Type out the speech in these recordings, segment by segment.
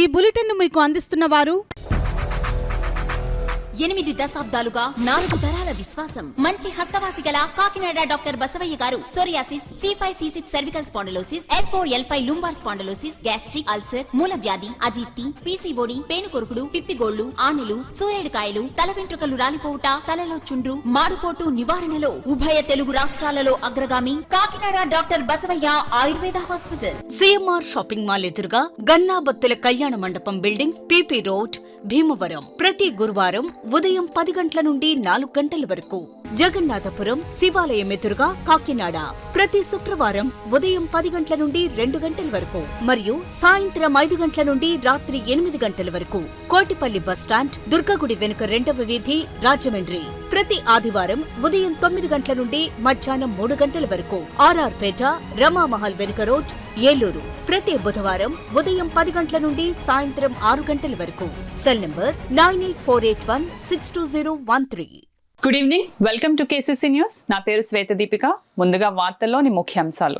ఈ బులెటిన్ మీకు అందిస్తున్న వారు 8 దశాబ్దాలుగా 4 తరాల విశ్వాసం. మంచి హస్తవాసి గల Kakinada doctor Basavayya garu psoriasis, C5C6 cervical spondylosis, L4L5 lumbar spondylosis, gastric ulcer, మూల వ్యాధి, అజీర్తి, పీసీఓడి, పేనుకొరుకుడు, పిప్పిగోళ్లు, ఆనెలు, సూరేడుకాయలు, తల వెంట్రుకలు రాలిపోవుట, తలలో చుండ్రు, మాడుపోటు నివారణలో ఉభయ తెలుగు రాష్ట్రాలలో అగ్రగామి Kakinada doctor Basavaiah Ayurveda hospital. CMR shopping mall ఎదురుగా గన్నాబత్తుల కళ్యాణ మండపం బిల్డింగ్, పిపి రోడ్, భీమవరం. ప్రతి గురువారం ఉదయం 10 గంటల నుండి 4 గంటల వరకు. జగన్నాథపురం శివాలయం ఎదురుగా కాకినాడ ప్రతి శుక్రవారం ఉదయం 10 గంటల నుండి 2 గంటల వరకు మరియు సాయంత్రం 5 గంటల నుండి రాత్రి 8 గంటల వరకు. కోటిపల్లి బస్టాండ్, దుర్గగుడి వెనుక 2వ వీధి, రాజమండ్రి. ప్రతి ఆదివారం ఉదయం 9 గంటల నుండి మధ్యాహ్నం 3 గంటల వరకు. ఆర్ఆర్ పేట, రమామహల్ వెనుక రోడ్, ఏలూరు. ప్రతి బుధవారం ఉదయం 10 గంటల నుండి సాయంత్రం 6 గంటల వరకు. Cell number 9848162013. Good evening, welcome to KCC news. నా పేరు శ్వేత దీపిక. ముందుగా వార్తల్లోని ముఖ్యాంశాలు.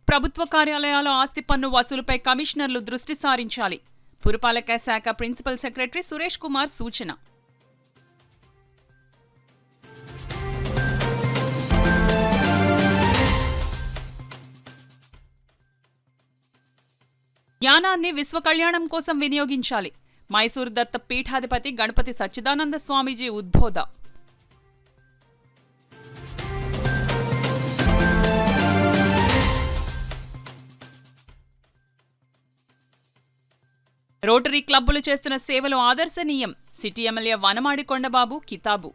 ప్రభుత్వ కార్యాలయాల ఆస్తి పన్ను వసూలుపై కమిషనర్లు దృష్టి సారించాలి. పురపాలక శాఖ ప్రిన్సిపల్ సెక్రటరీ సురేష్ కుమార్ సూచన. జ్ఞానాన్ని విశ్వ కళ్యాణం కోసం వినియోగించాలి. మైసూరు దత్త పీఠాధిపతి గణపతి సచ్చిదానంద స్వామీజీ ఉద్బోధ. రోటరీ క్లబ్బులు చేస్తున్న సేవలు ఆదర్శనీయం. సిటీ ఎమ్మెల్యే వనమాడి కొండబాబు కితాబు.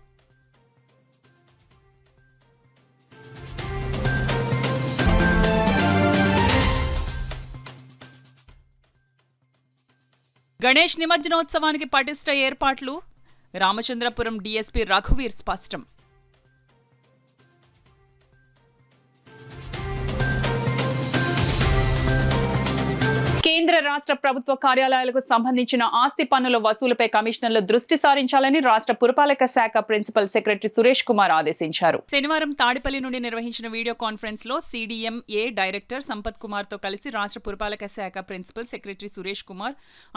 గణేష్ నిమజ్జనోత్సవానికి పటిష్ట ఏర్పాట్లు. రామచంద్రపురం డీఎస్పీ రఘువీర్ స్పష్టం. కేంద్ర రాష్ట్ర ప్రభుత్వ కార్యాలయాలకు సంబంధించిన ఆస్తి పన్నుల వసూలుపై కమిషనర్లు దృష్టి సారించాలని రాష్ట్ర పురపాలక శాఖ ప్రిన్సిపల్ సెక్రటరీ సురేష్ కుమార్ ఆదేశించారు. శనివారం తాడిపల్లి నుండి నిర్వహించిన వీడియో కాన్ఫరెన్స్ లో CDMA డైరెక్టర్ సంపత్ కుమార్ తో కలిసి రాష్ట్ర పురపాలక శాఖ ప్రిన్సిపల్ సెక్రటరీ సురేష్ కుమార్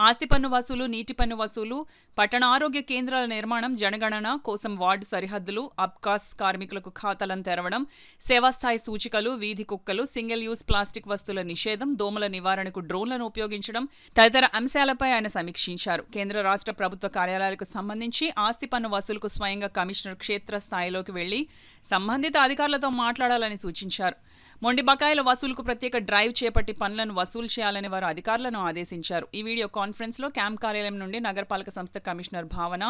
ఆస్తి పన్ను వసూలు, నీటి పన్ను వసూలు, పట్టణ ఆరోగ్య కేంద్రాల నిర్మాణం, జనగణన కోసం వార్డు సరిహద్దులు, అబ్కాస్ కార్మికులకు ఖాతాలను తెరవడం, సేవాస్థాయి సూచికలు, వీధి కుక్కలు, సింగిల్ యూజ్ ప్లాస్టిక్ వస్తువుల నిషేధం, దోమల నివారణకు డ్రోన్లను ఉపయోగించడం తదితర అంశాలపై ఆయన సమీక్షించారు. కేంద్ర రాష్ట్ర ప్రభుత్వ కార్యాలయాలకు సంబంధించి ఆస్తి పన్ను వసూలుకు స్వయంగా కమిషనర్ క్షేత్ర స్థాయిలోకి వెళ్లి సంబంధిత అధికారులతో మాట్లాడాలని సూచించారు. మొండి బకాయిల వసూలుకు ప్రత్యేక డ్రైవ్ చేపట్టి పనులను వసూలు చేయాలని వారు అధికారులను ఆదేశించారు. ఈ వీడియో కాన్ఫరెన్స్ లో క్యాంప్ కార్యాలయం నుండి నగరపాలక సంస్థ కమిషనర్ భావన,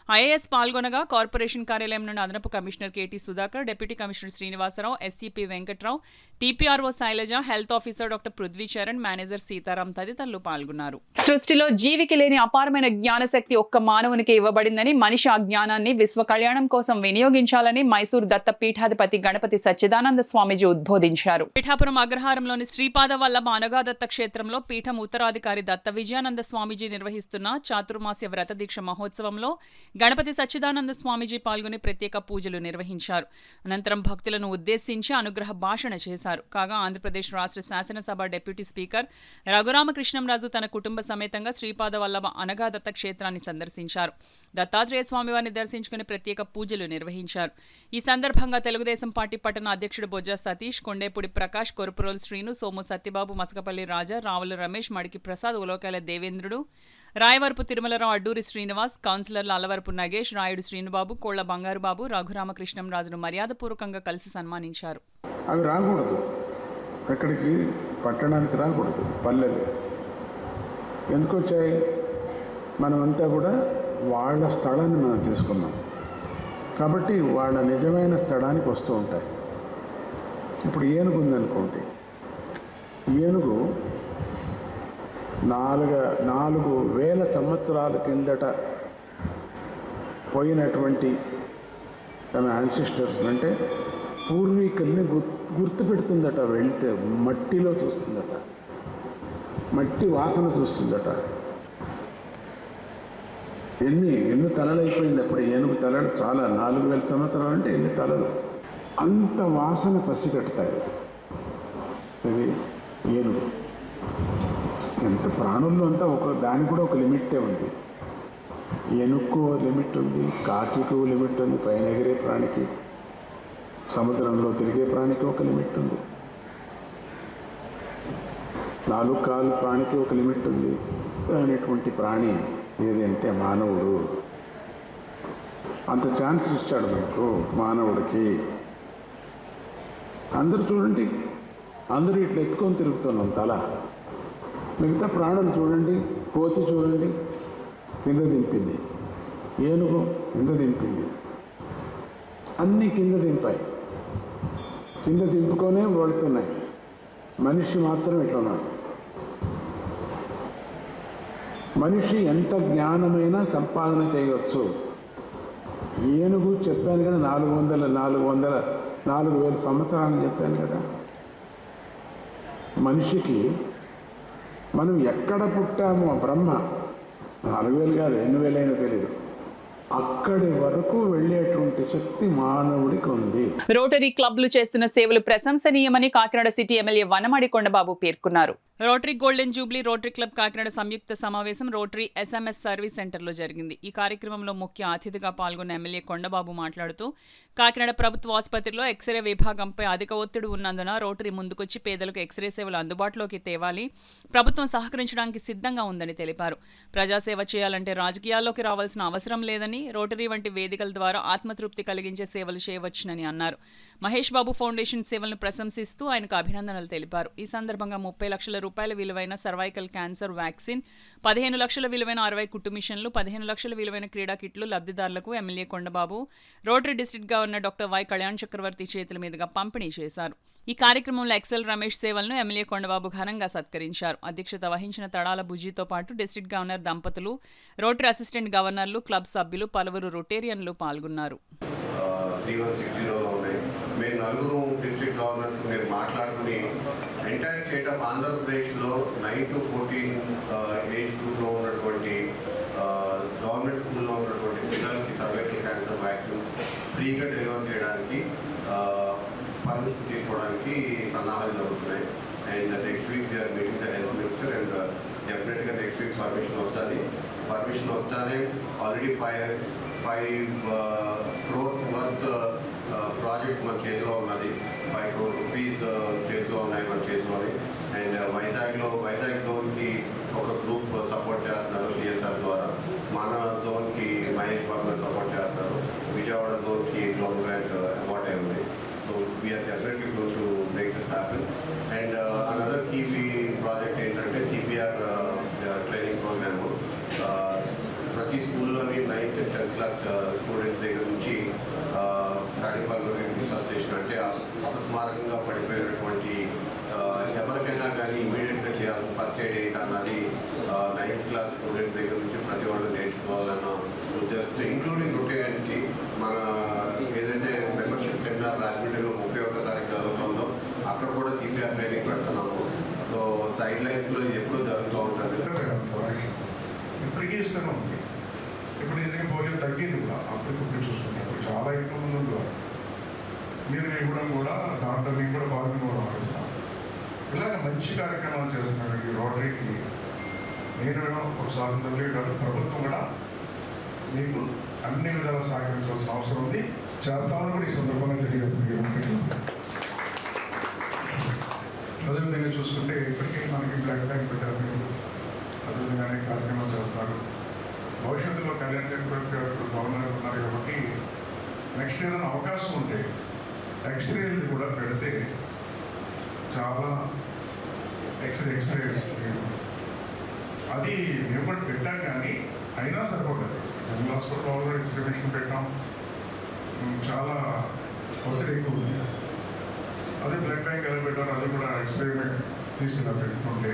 IAS పాల్గొనగా కార్పొరేషన్ కార్యాలయం నుండి అదనపు commissioner KT Sudhakar, deputy commissioner Srinivasa Rao, SCP Venkatrao, TPRO Sailaja, health officer doctor Prithvi Charan, manager Sitaram తదితరులు పాల్గొన్నారు. సృష్టిలో జీవికి లేని అపారమైన జ్ఞానశక్తి ఒక్క మానవునికి ఇవ్వబడిందని, మనిషి ఆ జ్ఞానాన్ని విశ్వ కళ్యాణం కోసం వినియోగించాలని మైసూరు దత్త పీఠాధిపతి గణపతి సచ్చిదానంద స్వామీజీ ఉద్బోధించారు. పీఠాపురం అగ్రహారంలోని శ్రీపాద వల్లభ అనగాదత్త క్షేత్రంలో పీఠం ఉత్తరాధికారి దత్త విజయానంద స్వామీజీ నిర్వహిస్తున్న చాతుర్మాస్య వ్రత దీక్ష మహోత్సవంలో గణపతి సచ్చిదానంద స్వామీజీ పాల్గొని ప్రత్యేక పూజలు నిర్వహించారు. అనంతరం భక్తులను ఉద్దేశించి అనుగ్రహ భాషణ చేశారు. కాగా ఆంధ్రప్రదేశ్ రాష్ట్ర శాసనసభ డిప్యూటీ స్పీకర్ రఘురామకృష్ణంరాజు తన కుటుంబ సమేతంగా శ్రీపాద వల్లభ అనగాదత్త క్షేత్రాన్ని సందర్శించారు. దత్తాత్రేయ స్వామివారిని దర్శించుకుని ప్రత్యేక పూజలు నిర్వహించారు. ఈ సందర్భంగా తెలుగుదేశం పార్టీ పట్టణ అధ్యక్షుడు బొజ్జ సతీష్, కొండేపూడి ప్రకాష్, కొరుపురోలు శ్రీను, సోము సత్యబాబు, మసకపల్లి రాజా, రావుల రమేష్, మడికి ప్రసాద్, ఉలోకాల దేవేంద్రుడు, రాయవరపు తిరుమలరావు, అడ్డూరి శ్రీనివాస్, కౌన్సిలర్లు అల్లవరపు నగేష్, రాయుడు శ్రీనుబాబు, కోళ్ల బంగారుబాబు, రఘురామకృష్ణంరాజును మర్యాదపూర్వకంగా కలిసి సన్మానించారు. అవి రాకూడదు, ఎక్కడికి పట్టణానికి రాకూడదు, పల్లెలు ఎందుకు వచ్చాయి? మనమంతా కూడా వాళ్ళ స్థలాన్ని మనం తీసుకున్నాం కాబట్టి వాళ్ళ నిజమైన స్థలానికి వస్తూ ఉంటాయి. ఇప్పుడు ఏనుగు ఉందనుకోండి, ఏనుగు 4,000 సంవత్సరాల కిందట పోయినటువంటి తన యాన్సిస్టర్స్ అంటే పూర్వీకుల్ని గుర్తు పెడుతుందట. వెళ్తే మట్టిలో చూస్తుందట, మట్టి వాసన చూస్తుందట. ఎన్ని తలలు అయిపోయింది అప్పుడు ఏనుగు తలలు. చాలా 4,000 సంవత్సరాలు అంటే ఎన్ని తలలు. అంత వాసన పసిగట్టుతాయి. ఇది ఏనుగు. ఎంత ప్రాణుల్లో అంతా దానికి కూడా ఒక లిమిటే ఉంది. ఏనుగుకు లిమిట్ ఉంది, కాకికి లిమిట్ ఉంది, పైన ఎగిరే ప్రాణికి, సముద్రంలో తిరిగే ప్రాణికి ఒక లిమిట్ ఉంది, 4 కాళ్ళు ప్రాణికి ఒక లిమిట్ ఉంది. అనేటువంటి ప్రాణి ఏదంటే మానవుడు. అంత ఛాన్స్ ఇచ్చాడు మనకు మానవుడికి. అందరూ చూడండి, అందరూ ఇట్లా ఎత్తుకొని తిరుగుతున్నాం తల. మిగతా ప్రాణులు చూడండి, కోతి చూడండి కింద దింపింది, ఏనుగు కింద దింపింది, అన్నీ కింద దింపాయి, కింద దింపుకొనే వెళుతున్నాయి. మనిషి మాత్రం ఇట్లా ఉన్నాడు. మనిషి ఎంత జ్ఞానమైనా సంపాదన చేయవచ్చు. ఏనుగు చెప్పాను కదా, 4,000 సంవత్సరాలు చెప్పాను కదా. మనిషికి మనం ఎక్కడ పుట్టామో బ్రహ్మ 4,000 కాదు 8,000 అయినా తెలియదు, అక్కడి వరకు వెళ్ళేటువంటి శక్తి మానవుడికి ఉంది. రోటరీ క్లబ్లు చేస్తున్న సేవలు ప్రశంసనీయమని కాకినాడ సిటీ ఎమ్మెల్యే వనమాడి కొండబాబు పేర్కొన్నారు. Rotary golden jubilee Rotary club Kakinada సంయుక్త సమావేశం రోటరీ SMS సర్వీస్ సెంటర్లో జరిగింది. ఈ కార్యక్రమంలో ముఖ్య అతిథిగా పాల్గొన్న ఎమ్మెల్యే కొండబాబు మాట్లాడుతూ కాకినాడ ప్రభుత్వ ఆసుపత్రిలో ఎక్స్రే విభాగంపై అధిక ఒత్తిడి ఉన్నందున రోటరీ ముందుకొచ్చి పేదలకు ఎక్స్రే సేవలు అందుబాటులోకి తేవాలి, ప్రభుత్వం సహకరించడానికి సిద్ధంగా ఉందని తెలిపారు. ప్రజాసేవ చేయాలంటే రాజకీయాల్లోకి రావాల్సిన అవసరం లేదని, రోటరీ వంటి వేదికల ద్వారా ఆత్మతృప్తి కలిగించే సేవలు చేయవచ్చునని అన్నారు. మహేష్ బాబు ఫౌండేషన్ సేవలను ప్రశంసిస్తూ ఆయనకు అభినందనలు తెలిపారు. ఈ సందర్భంగా 30 లక్షల రూపాయల విలువైన సర్వైకల్ క్యాన్సర్ వ్యాక్సిన్, 15 లక్షల విలువైన 60 కుట్టు మిషన్లు, 15 లక్షల విలువైన క్రీడా కిట్లు లబ్ధిదారులకు MLA Kondababu Rotary district governor doctor Y Kalyan Chakravarthi చేతుల మీదుగా పంపిణీ చేశారు. ఈ కార్యక్రమంలో ఎక్సెల్ రమేష్ సేవలను ఎమ్మెల్యే కొండబాబు ఘనంగా సత్కరించారు. అధ్యక్షత వహించిన తడాల బుజ్జితో పాటు డిస్ట్రిక్ట్ గవర్నర్ దంపతులు, రోటరీ అసిస్టెంట్ గవర్నర్లు, క్లబ్ సభ్యులు, పలువురు రొటేరియన్లు పాల్గొన్నారు. 3160 మేము నలుగురు డిస్ట్రిక్ట్ గవర్నర్స్ మేము మాట్లాడుకుని ఎంటైర్ స్టేట్ ఆఫ్ ఆంధ్రప్రదేశ్లో 9 to 14 ఏజ్ గ్రూప్లో ఉన్నటువంటి గవర్నమెంట్ స్కూల్లో ఉన్నటువంటి పిల్లలకి సర్వైకల్ క్యాన్సర్ వ్యాక్సిన్ ఫ్రీగా డెలివర్ చేయడానికి పర్మిషన్ తీసుకోవడానికి సన్నాహాలు జరుగుతున్నాయి. And next week we're meeting the health minister and డెఫినెట్గా నెక్స్ట్ వీక్ పర్మిషన్ వస్తుంది. పర్మిషన్ వస్తానే ఆల్రెడీ 5 crores వర్త్ ప్రాజెక్ట్ మన చేతిలో ఉన్నది. 5 crore rupees చేతిలో ఉన్నాయి మన చేతిలోని. అండ్ వైజాగ్ జోన్కి ఒక గ్రూప్ సపోర్ట్ చేస్తున్నారు CSR ద్వారా. మన జోన్కి మహేష్ బాబు సపోర్ట్ చేస్తారు. విజయవాడ జోన్కి గ్లోబల్ గ్రాంట్ అవార్డ్ అయింది. So we're definitely going to make this happen. And another key project ఏంటంటే CPR ట్రైనింగ్ ప్రోగ్రామ్. ప్రతి స్కూల్లోని 9th and 10th class students దగ్గర నుంచి కార్డియోపల్మనరీ రిసర్చేషన్ అంటే అపస్మారకంగా పడిపోయినటువంటి ఎవరికైనా కానీ ఇమీడియట్గా చేయాల్సిన ఫస్ట్ ఎయిడ్ ఏంటి అన్నది 9th class స్టూడెంట్స్ దగ్గర నుంచి ప్రతి వాళ్ళు నేర్చుకోవాలన్న ఉద్దేశంతో ఇంక్లూడింగ్ రొటేరియన్స్కి మన ఏదైతే మెంబర్షిప్ సెమినార్ రాజమండ్రిలో 31వ తారీఖు జరుగుతుందో అక్కడ కూడా CPR ట్రైనింగ్ పెడుతున్నాము. సో సైడ్ లైన్స్లో ఎప్పుడూ జరుగుతూ ఉంటుంది. ఇప్పటికీ ఇస్తూనే ఉంది. ఇప్పుడు ఎదురుగా పోలియో తగ్గింది కూడా, అప్పటికప్పుడు చూసుకున్నప్పుడు చాలా ఎక్కువ మంది ఉండేవారు. మీరు ఇవ్వడం కూడా దాంట్లో మేము కూడా పాల్గొనడం అనుకుంటున్నాం. ఇలాగ మంచి కార్యక్రమాలు చేస్తున్నారు. ఈ రోటరీకి నేను ప్రోత్సాహంతో కాదు, ప్రభుత్వం కూడా మీకు అన్ని విధాలా సహకరించాల్సిన అవసరం ఉంది. చేస్తామని కూడా ఈ సందర్భంగా తెలియజేస్తుంది. అదేవిధంగా చూసుకుంటే ఇప్పటికీ మనకి బ్లడ్ బ్యాంక్ పెట్టారు, మీరు అదేవిధంగానే కార్యక్రమాలు చేస్తున్నారు. భవిష్యత్తులో కళ్యాణ్ చక్రవర్తి గారు గవర్నర్ ఉన్నారు కాబట్టి నెక్స్ట్ ఏదైనా అవకాశం ఉంటే ఎక్స్రేలు కూడా పెడితే చాలా ఎక్స్రే అది మేము కూడా పెట్టాం, కానీ అయినా సరిపోలేదు. General hospital already x-ray machine పెట్టాం, చాలా ఒత్తిడి ఎక్కువ ఉంది. అదే బ్లడ్ బ్యాంక్ ఎలా పెట్టారో అది కూడా ఎక్స్రే తీసి ఇలా పెట్టుకుంటే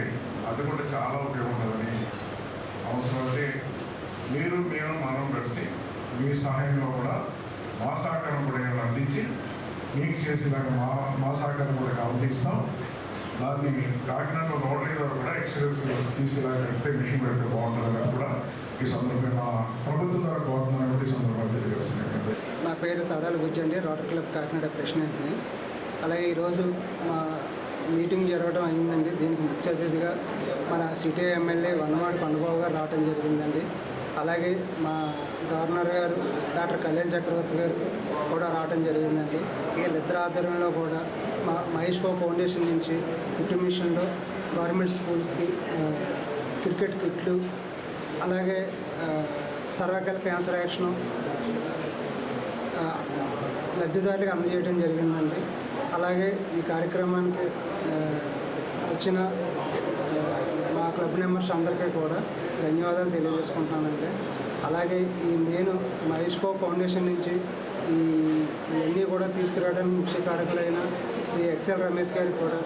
అది కూడా చాలా ఉపయోగం ఉంటుందని అవసరం. అంటే మీరు మనం కలిసి మీ సహాయంలో కూడా మా సహకారం కూడా ఏమైనా అందించి మీకు చేసేలాగా మా సహకారం కూడా అందిస్తాం. దాన్ని కాకినాడలో రోటరీ ద్వారా కూడా ఎక్స్రేస్ తీసేలాగా పెడితే మిషన్ పెడితే బాగుంటుందని కూడా ఈ సందర్భంగా ప్రభుత్వం ద్వారా కోరుతున్నారని కూడా ఈ సందర్భంగా తెలియజేస్తున్నాయి. నా పేరు తడాల బుజ్జి అండి, రోటరీ క్లబ్ కాకినాడ ప్రెసిడెంట్ని. అలాగే ఈరోజు మా మీటింగ్ జరగడం అయిందండి. దీనికి ముఖ్య అతిథిగా మన సిటీ ఎమ్మెల్యే వనమాడి కొండబాబు గారు రావడం జరిగిందండి. అలాగే మా గవర్నర్ గారు డాక్టర్ కళ్యాణ్ చక్రవర్తి గారు కూడా రావడం జరిగిందండి. వీళ్ళిద్దరి ఆధ్వర్యంలో కూడా మా మహేష్ బాబు ఫౌండేషన్ నుంచి కిట్ మిషన్లో గవర్నమెంట్ స్కూల్స్కి క్రికెట్ కిట్లు, అలాగే సర్వైకల్ క్యాన్సర్ యాక్షన్ లబ్ధిదారులకు అందజేయడం జరిగిందండి. అలాగే ఈ కార్యక్రమానికి వచ్చిన మా క్లబ్ మెంబర్స్ అందరికీ కూడా ధన్యవాదాలు తెలియజేసుకుంటానండి. అలాగే ఈ నేను మహేష్ బాబు ఫౌండేషన్ నుంచి ఇవన్నీ కూడా తీసుకురావడానికి ముఖ్య కారకులైన శ్రీ ఎక్సెల్ రమేష్ గారికి కూడా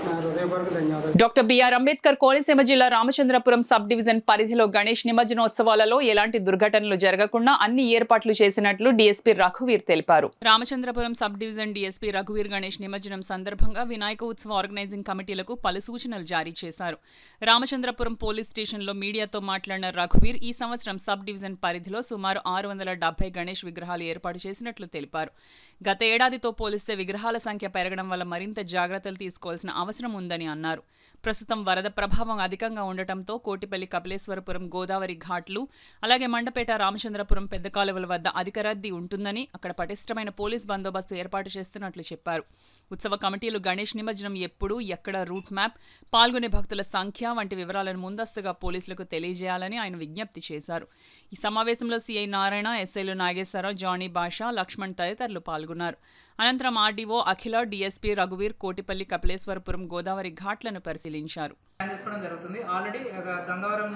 నా హృదయపూర్వక ధన్యవాదాలు. డాక్టర్ బిఆర్ అంబేద్కర్ కోనసీమ జిల్లా రామచంద్రపురం సబ్ డివిజన్ పరిధిలో గణేష్ నిమజ్జనోత్సవాలలో ఎలాంటి దుర్ఘటనలు జరగకుండా అన్ని ఏర్పాట్లు చేసినట్లు డీఎస్పీ రఘువీర్ తెలిపారు. రామచంద్రపురం సబ్ డివిజన్ డీఎస్పీ రఘువీర్ గణేష్ నిమజ్జనం సందర్భంగా వినాయక ఉత్సవ ఆర్గనైజింగ్ కమిటీలకు పలు సూచనలు జారీ చేశారు. రామచంద్రపురం పోలీస్ స్టేషన్లో మీడియాతో మాట్లాడిన రఘువీర్ ఈ సంవత్సరం సబ్ డివిజన్ పరిధిలో సుమారు 670 గణేష్ విగ్రహాలు ఏర్పాటు చేసినట్లు తెలిపారు. గత ఏడాదితో పోలిస్తే విగ్రహాల సంఖ్య పెరగడం వల్ల మరింత జాగ్రత్తలు తీసుకోవాల్సిన అవసరం ఉందని అన్నారు. ప్రస్తుతం వరద ప్రభావం అధికంగా ఉండటంతో కోటిపల్లి కపిలేశ్వరపురం గోదావరి ఘాట్లు, అలాగే మండపేట రామచంద్రపురం పెద్ద కాలువల వద్ద అధిక రద్దీ ఉంటుందని అక్కడ పటిష్టమైన పోలీస్ బందోబస్తు ఏర్పాటు చేస్తున్నట్లు చెప్పారు. ఉత్సవ కమిటీలు గణేష్ నిమజ్జనం ఎప్పుడు, ఎక్కడ రూట్ మ్యాప్, పాల్గొనే భక్తుల సంఖ్య వంటి వివరాలను ముందస్తుగా పోలీసులకు తెలియజేయాలని ఆయన విజ్ఞప్తి చేశారు. ఈ సమావేశంలో సిఐ నారాయణ, ఎస్ఐలు నాగేశ్వరరావు, జానీ బాషా, లక్ష్మణ్ తదితరులు పాల్గొన్నారు. అనంతరం ఆర్డీఓ అఖిల, డీఎస్పీ రఘువీర్ కోటిపల్లి కపిలేశ్వరపురం గోదావరి ఘాట్లను పరిశీలించారు. చేసుకోవడం జరుగుతుంది. ఆల్రెడీ గంగవరం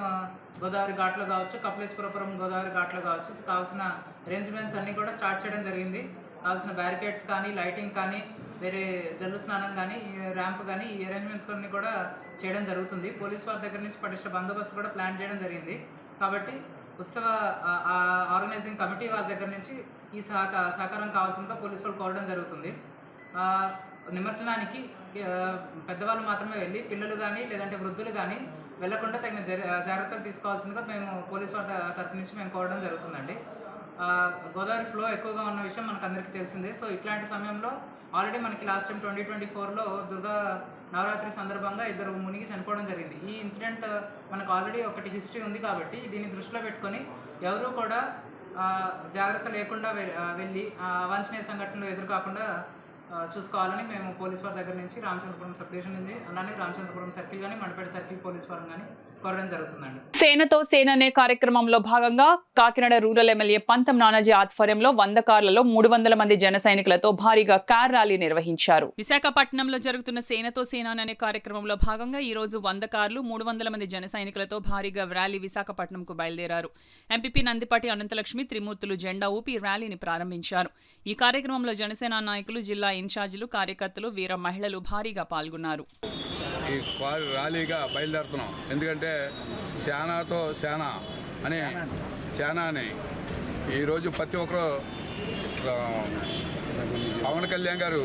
గోదావరి ఘాట్లో కావచ్చు, కపిలేశ్వరపురం గోదావరి ఘాట్లో కావచ్చు, కావాల్సిన అరేంజ్మెంట్స్ అన్నీ కూడా స్టార్ట్ చేయడం జరిగింది. కావాల్సిన బ్యారికేడ్స్ కానీ, లైటింగ్ కానీ, వేరే జల్లు స్నానం కానీ, ర్యాంప్ కానీ, ఈ అరేంజ్మెంట్స్ అన్నీ కూడా చేయడం జరుగుతుంది. పోలీస్ వారి దగ్గర నుంచి పటిష్ట బందోబస్తు కూడా ప్లాన్ చేయడం జరిగింది. కాబట్టి ఉత్సవ ఆర్గనైజింగ్ కమిటీ వారి దగ్గర నుంచి ఈ సహకారం కావాల్సిందిగా పోలీసు వాళ్ళు కోరడం జరుగుతుంది. నిమజ్జనానికి పెద్దవాళ్ళు మాత్రమే వెళ్ళి పిల్లలు కానీ లేదంటే వృద్ధులు కానీ వెళ్లకుండా తగిన జాగ్రత్తలు తీసుకోవాల్సిందిగా మేము పోలీసు వారి తరఫు నుంచి మేము కోరడం జరుగుతుందండి. గోదావరి ఫ్లో ఎక్కువగా ఉన్న విషయం మనకు అందరికీ తెలిసిందే. సో ఇట్లాంటి సమయంలో ఆల్రెడీ మనకి లాస్ట్ టైం 2024లో దుర్గా నవరాత్రి సందర్భంగా 2 మునిగి చనిపోవడం జరిగింది. ఈ ఇన్సిడెంట్ మనకు ఆల్రెడీ ఒకటి హిస్టరీ ఉంది కాబట్టి దీన్ని దృష్టిలో పెట్టుకొని ఎవరూ కూడా జాగ్రత్త లేకుండా వెళ్ళి అవాంఛనీయ సంఘటనలు ఎదురుకాకుండా చూసుకోవాలని మేము పోలీస్ వారి దగ్గర నుంచి రామచంద్రపురం సబ్ డివిజన్ నుంచి అలానే రామచంద్రపురం సర్కిల్ కానీ మండపేట సర్కిల్ పోలీస్ వారం కానీ కోరడం జరుగుతుందండి. సేనతో సేన అనే కార్యక్రమంలో భాగంగా కాకినాడ రూరల్ ఎమ్మెల్యే పంతం నానాజీ ఆధ్వర్యంలో 100 కార్లలో 300 మంది జన సైనికులతో భారీగా కార్ ర్యాలీ నిర్వహించారు. విశాఖపట్నంలో జరుగుతున్న సేనతో సేన అనే కార్యక్రమంలో భాగంగా ఈ రోజు 100 కార్లు 300 మంది జన సైనికులతో భారీగా ర్యాలీ విశాఖపట్నంకు బయలుదేరారు. ఎంపీపీ నందిపాటి అనంతలక్ష్మి త్రిమూర్తులు జెండా ఊపి ర్యాలీని ప్రారంభించారు. ఈ కార్యక్రమంలో జనసేన నాయకులు, జిల్లా ఇన్ఛార్జీలు, కార్యకర్తలు, వీర మహిళలు భారీగా పాల్గొన్నారు. ఈ ర్యాలీగా బయలుదేరుతున్నాం. ఎందుకంటే సేనాతో సేన అని ఈరోజు ప్రతి ఒక్కరు పవన్ కళ్యాణ్ గారు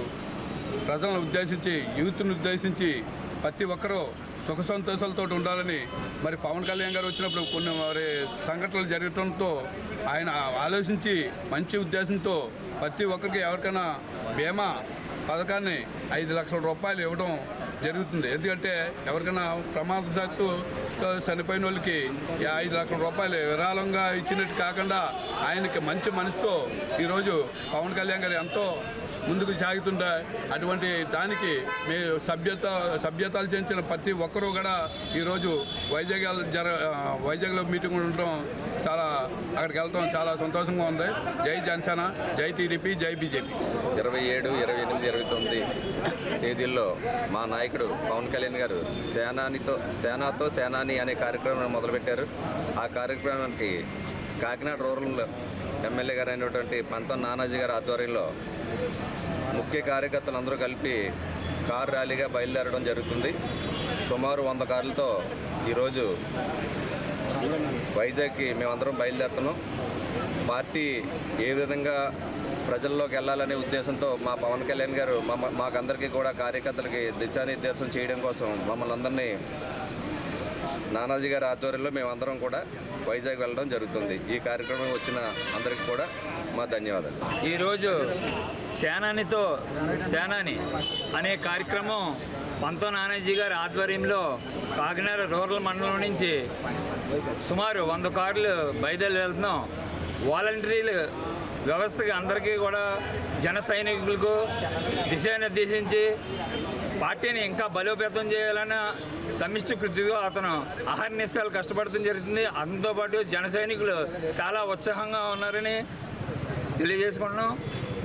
ప్రజలను ఉద్దేశించి, యూత్ని ఉద్దేశించి ప్రతి ఒక్కరూ సుఖ సంతోషాలతో ఉండాలని మరి పవన్ కళ్యాణ్ గారు వచ్చినప్పుడు కొన్ని మరి సంఘటనలు జరగడంతో ఆయన ఆలోచించి మంచి ఉద్దేశంతో ప్రతి ఒక్కరికి ఎవరికైనా బీమా పథకాన్ని 5 లక్షల రూపాయలు ఇవ్వడం జరుగుతుంది. ఎందుకంటే ఎవరికైనా ప్రమాదశాత్తు చనిపోయిన వాళ్ళకి 5 లక్షల రూపాయలు విరాళంగా ఇచ్చినట్టు కాకుండా ఆయనకి మంచి మనసుతో ఈరోజు పవన్ కళ్యాణ్ గారు ఎంతో ముందుకు సాగుతుంటే అటువంటి దానికి మేము సభ్యతలు చేయించిన ప్రతి ఒక్కరూ కూడా ఈరోజు వైజాగ్లో మీటింగ్ ఉండటం చాలా అక్కడికి వెళ్ళటం చాలా సంతోషంగా ఉంది. జై జనసేన, జై టీడీపీ, జై బీజేపీ. 27, 28, 29 తేదీల్లో మా నాయకుడు పవన్ కళ్యాణ్ గారు సేనాతో సేనాని అనే కార్యక్రమాన్ని మొదలుపెట్టారు. ఆ కార్యక్రమానికి కాకినాడ రూరల్ ఎమ్మెల్యే గారు అయినటువంటి పంతం నానాజీ గారి ఆధ్వర్యంలో ముఖ్య కార్యకర్తలు అందరూ కలిపి కారు ర్యాలీగా బయలుదేరడం జరుగుతుంది. సుమారు 100 కార్లతో ఈరోజు వైజాగ్కి మేమందరం బయలుదేరుతున్నాం. పార్టీ ఏ విధంగా ప్రజల్లోకి వెళ్ళాలనే ఉద్దేశంతో మా పవన్ కళ్యాణ్ గారు మాకందరికీ కూడా కార్యకర్తలకి దిశానిర్దేశం చేయడం కోసం మమ్మల్ని అందరినీ నానాజీ గారి ఆధ్వర్యంలో మేమందరం కూడా వైజాగ్ వెళ్ళడం జరుగుతుంది. ఈ కార్యక్రమం వచ్చిన అందరికీ కూడా మా ధన్యవాదాలు. ఈరోజు సేనానితో సేనాని అనే కార్యక్రమం పంతో నానాజీ గారి ఆధ్వర్యంలో కాకినాడ రూరల్ మండలం నుంచి సుమారు 100 కార్లు బయలుదేరి వెళ్తున్నాం. వాలంటీర్లు వ్యవస్థకి అందరికీ కూడా జన సైనికులకు దిశానిర్దేశించి పార్టీని ఇంకా బలోపేతం చేయాలన్న సమిష్టి కృతిగా అతను అహర్నిశలు కష్టపడటం జరుగుతుంది. అతనితో పాటు జన సైనికులు చాలా ఉత్సాహంగా ఉన్నారని తెలియజేసుకుంటున్నాం.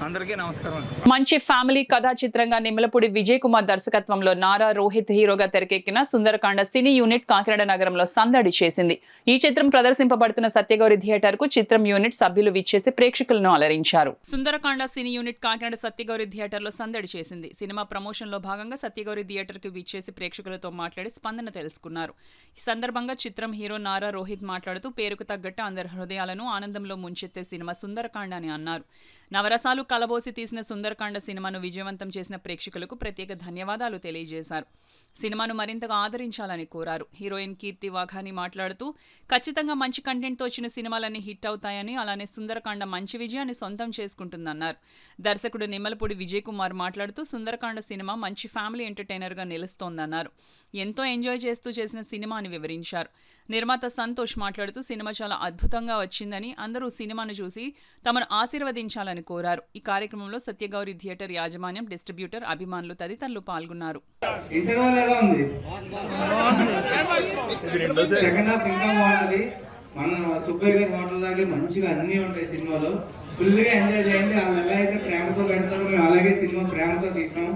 అందరికీ నమస్కారం. మంచి ఫ్యామిలీ కథా చిత్రంగా నిమ్మలపూడి విజయ్ కుమార్ దర్శకత్వంలో నారా రోహిత్ హీరోగా తెరకెక్కిన సుందరకాండ సినీ యూనిట్ కాకినాడ నగరంలో సందడి చేసింది. ఈ చిత్రం ప్రదర్శింపబడుతున్న సత్యగౌరి థియేటర్ కు చిత్రం యూనిట్ సభ్యులు విచ్చేసి ప్రేక్షకులను అలరించారు. సుందరకాండ సినీ యూనిట్ కాకినాడ సత్యగౌరి థియేటర్ లో సందడి చేసింది. సినిమా ప్రమోషన్ లో భాగంగా సత్యగౌరి థియేటర్ కు విచ్చేసి ప్రేక్షకులతో మాట్లాడి స్పందన తెలుసుకున్నారు. ఈ సందర్భంగా చిత్రం హీరో నారా రోహిత్ మాట్లాడుతూ పేరుకు తగ్గట్టు అందరి హృదయాలను ఆనందంలో ముంచెత్తే సినిమా సుందరకాండ అని అన్నారు. నవరసాలు కలబోసి తీసిన సుందరకాండ సినిమాను విజయవంతం చేసిన ప్రేక్షకులకు ప్రత్యేక ధన్యవాదాలు తెలియజేశారు. సినిమాను మరింతగా ఆదరించాలని కోరారు. హీరోయిన్ కీర్తి వాఘాని మాట్లాడుతూ ఖచ్చితంగా మంచి కంటెంట్తో వచ్చిన సినిమాలన్నీ హిట్ అవుతాయని, అలానే సుందరకాండ మంచి విజయాన్ని సొంతం చేసుకుంటుందన్నారు. దర్శకుడు నిమ్మలపూడి విజయ్ కుమార్ మాట్లాడుతూ సుందరకాండ సినిమా మంచి ఫ్యామిలీ ఎంటర్టైనర్గా నిలుస్తోందన్నారు. ఎంతో ఎంజాయ్ చేస్తూ చేసిన సినిమా అని వివరించారు. నిర్మాత సంతోష్ మాట్లాడుతూ సినిమా చాలా అద్భుతంగా వచ్చిందని, అందరూ సినిమాను చూసి తమను ఆశీర్వదించాలని కోరారు. ఈ కార్యక్రమంలో సత్యగౌరి థియేటర్ యాజమాన్యం, డిస్ట్రిబ్యూటర్, అభిమానులు తదితరులు పాల్గొన్నారు. మన సుబ్బయ్య గారి హోటల్ లాగే మంచిగా అన్నీ ఉంటాయి సినిమాలో. ఫుల్గా ఎంజాయ్ చేయండి. వాళ్ళు ఎలా అయితే ప్రేమతో పెడతారో మేము అలాగే సినిమా ప్రేమతో తీసాం.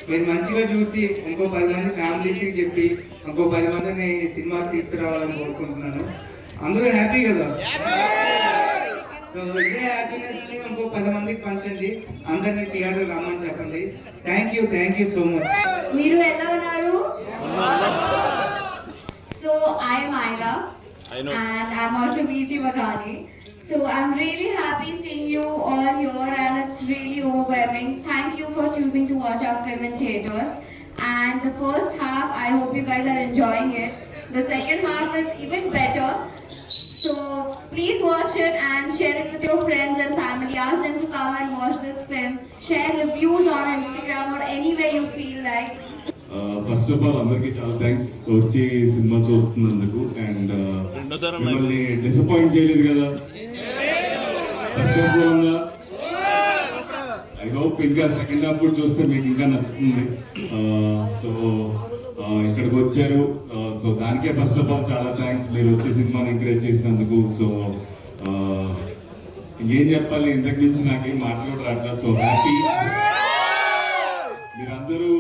మీరు మంచిగా చూసి ఇంకో 10 మంది ఫ్యామిలీస్కి చెప్పి ఇంకో 10 మందిని సినిమాకి తీసుకురావాలని కోరుకుంటున్నాను. అందరూ హ్యాపీ కదా? సో ఇదే హ్యాపీనెస్ని ఇంకో 10 మందికి పంచండి. అందరినీ థియేటర్కి రమ్మని చెప్పండి. Thank you so much. మీరు ఎలా ఉన్నారు? So I am Ira and I'm also Veeti Vaghani. So I'm really happy seeing you all here and it's really overwhelming. Thank you for choosing to watch our film in theaters. And the first half, I hope you guys are enjoying it. The second half is even better. So please watch it and share it with your friends and family. Ask them to come and watch this film. Share reviews on Instagram or anywhere you feel like. First of all అందరికీ చాలా thanks వచ్చి cinema చూస్తున్నందుకు. And మిమ్మల్ని disappoint చేయలేదు కదా? First half బాగుందా? I hope ఇంకా second half కూడా చూస్తే మీకు ఇంకా నచ్చుతుంది. సో ఇక్కడికి వచ్చారు. సో దానికే ఫస్ట్ ఆఫ్ ఆల్ చాలా థ్యాంక్స్, మీరు వచ్చి సినిమాని ఎంకరేజ్ చేసినందుకు. సో ఇంకేం చెప్పాలి, ఇంతకు మించి నాకేం మాట్లాడు రాట్లా. So happy. మీరందరూ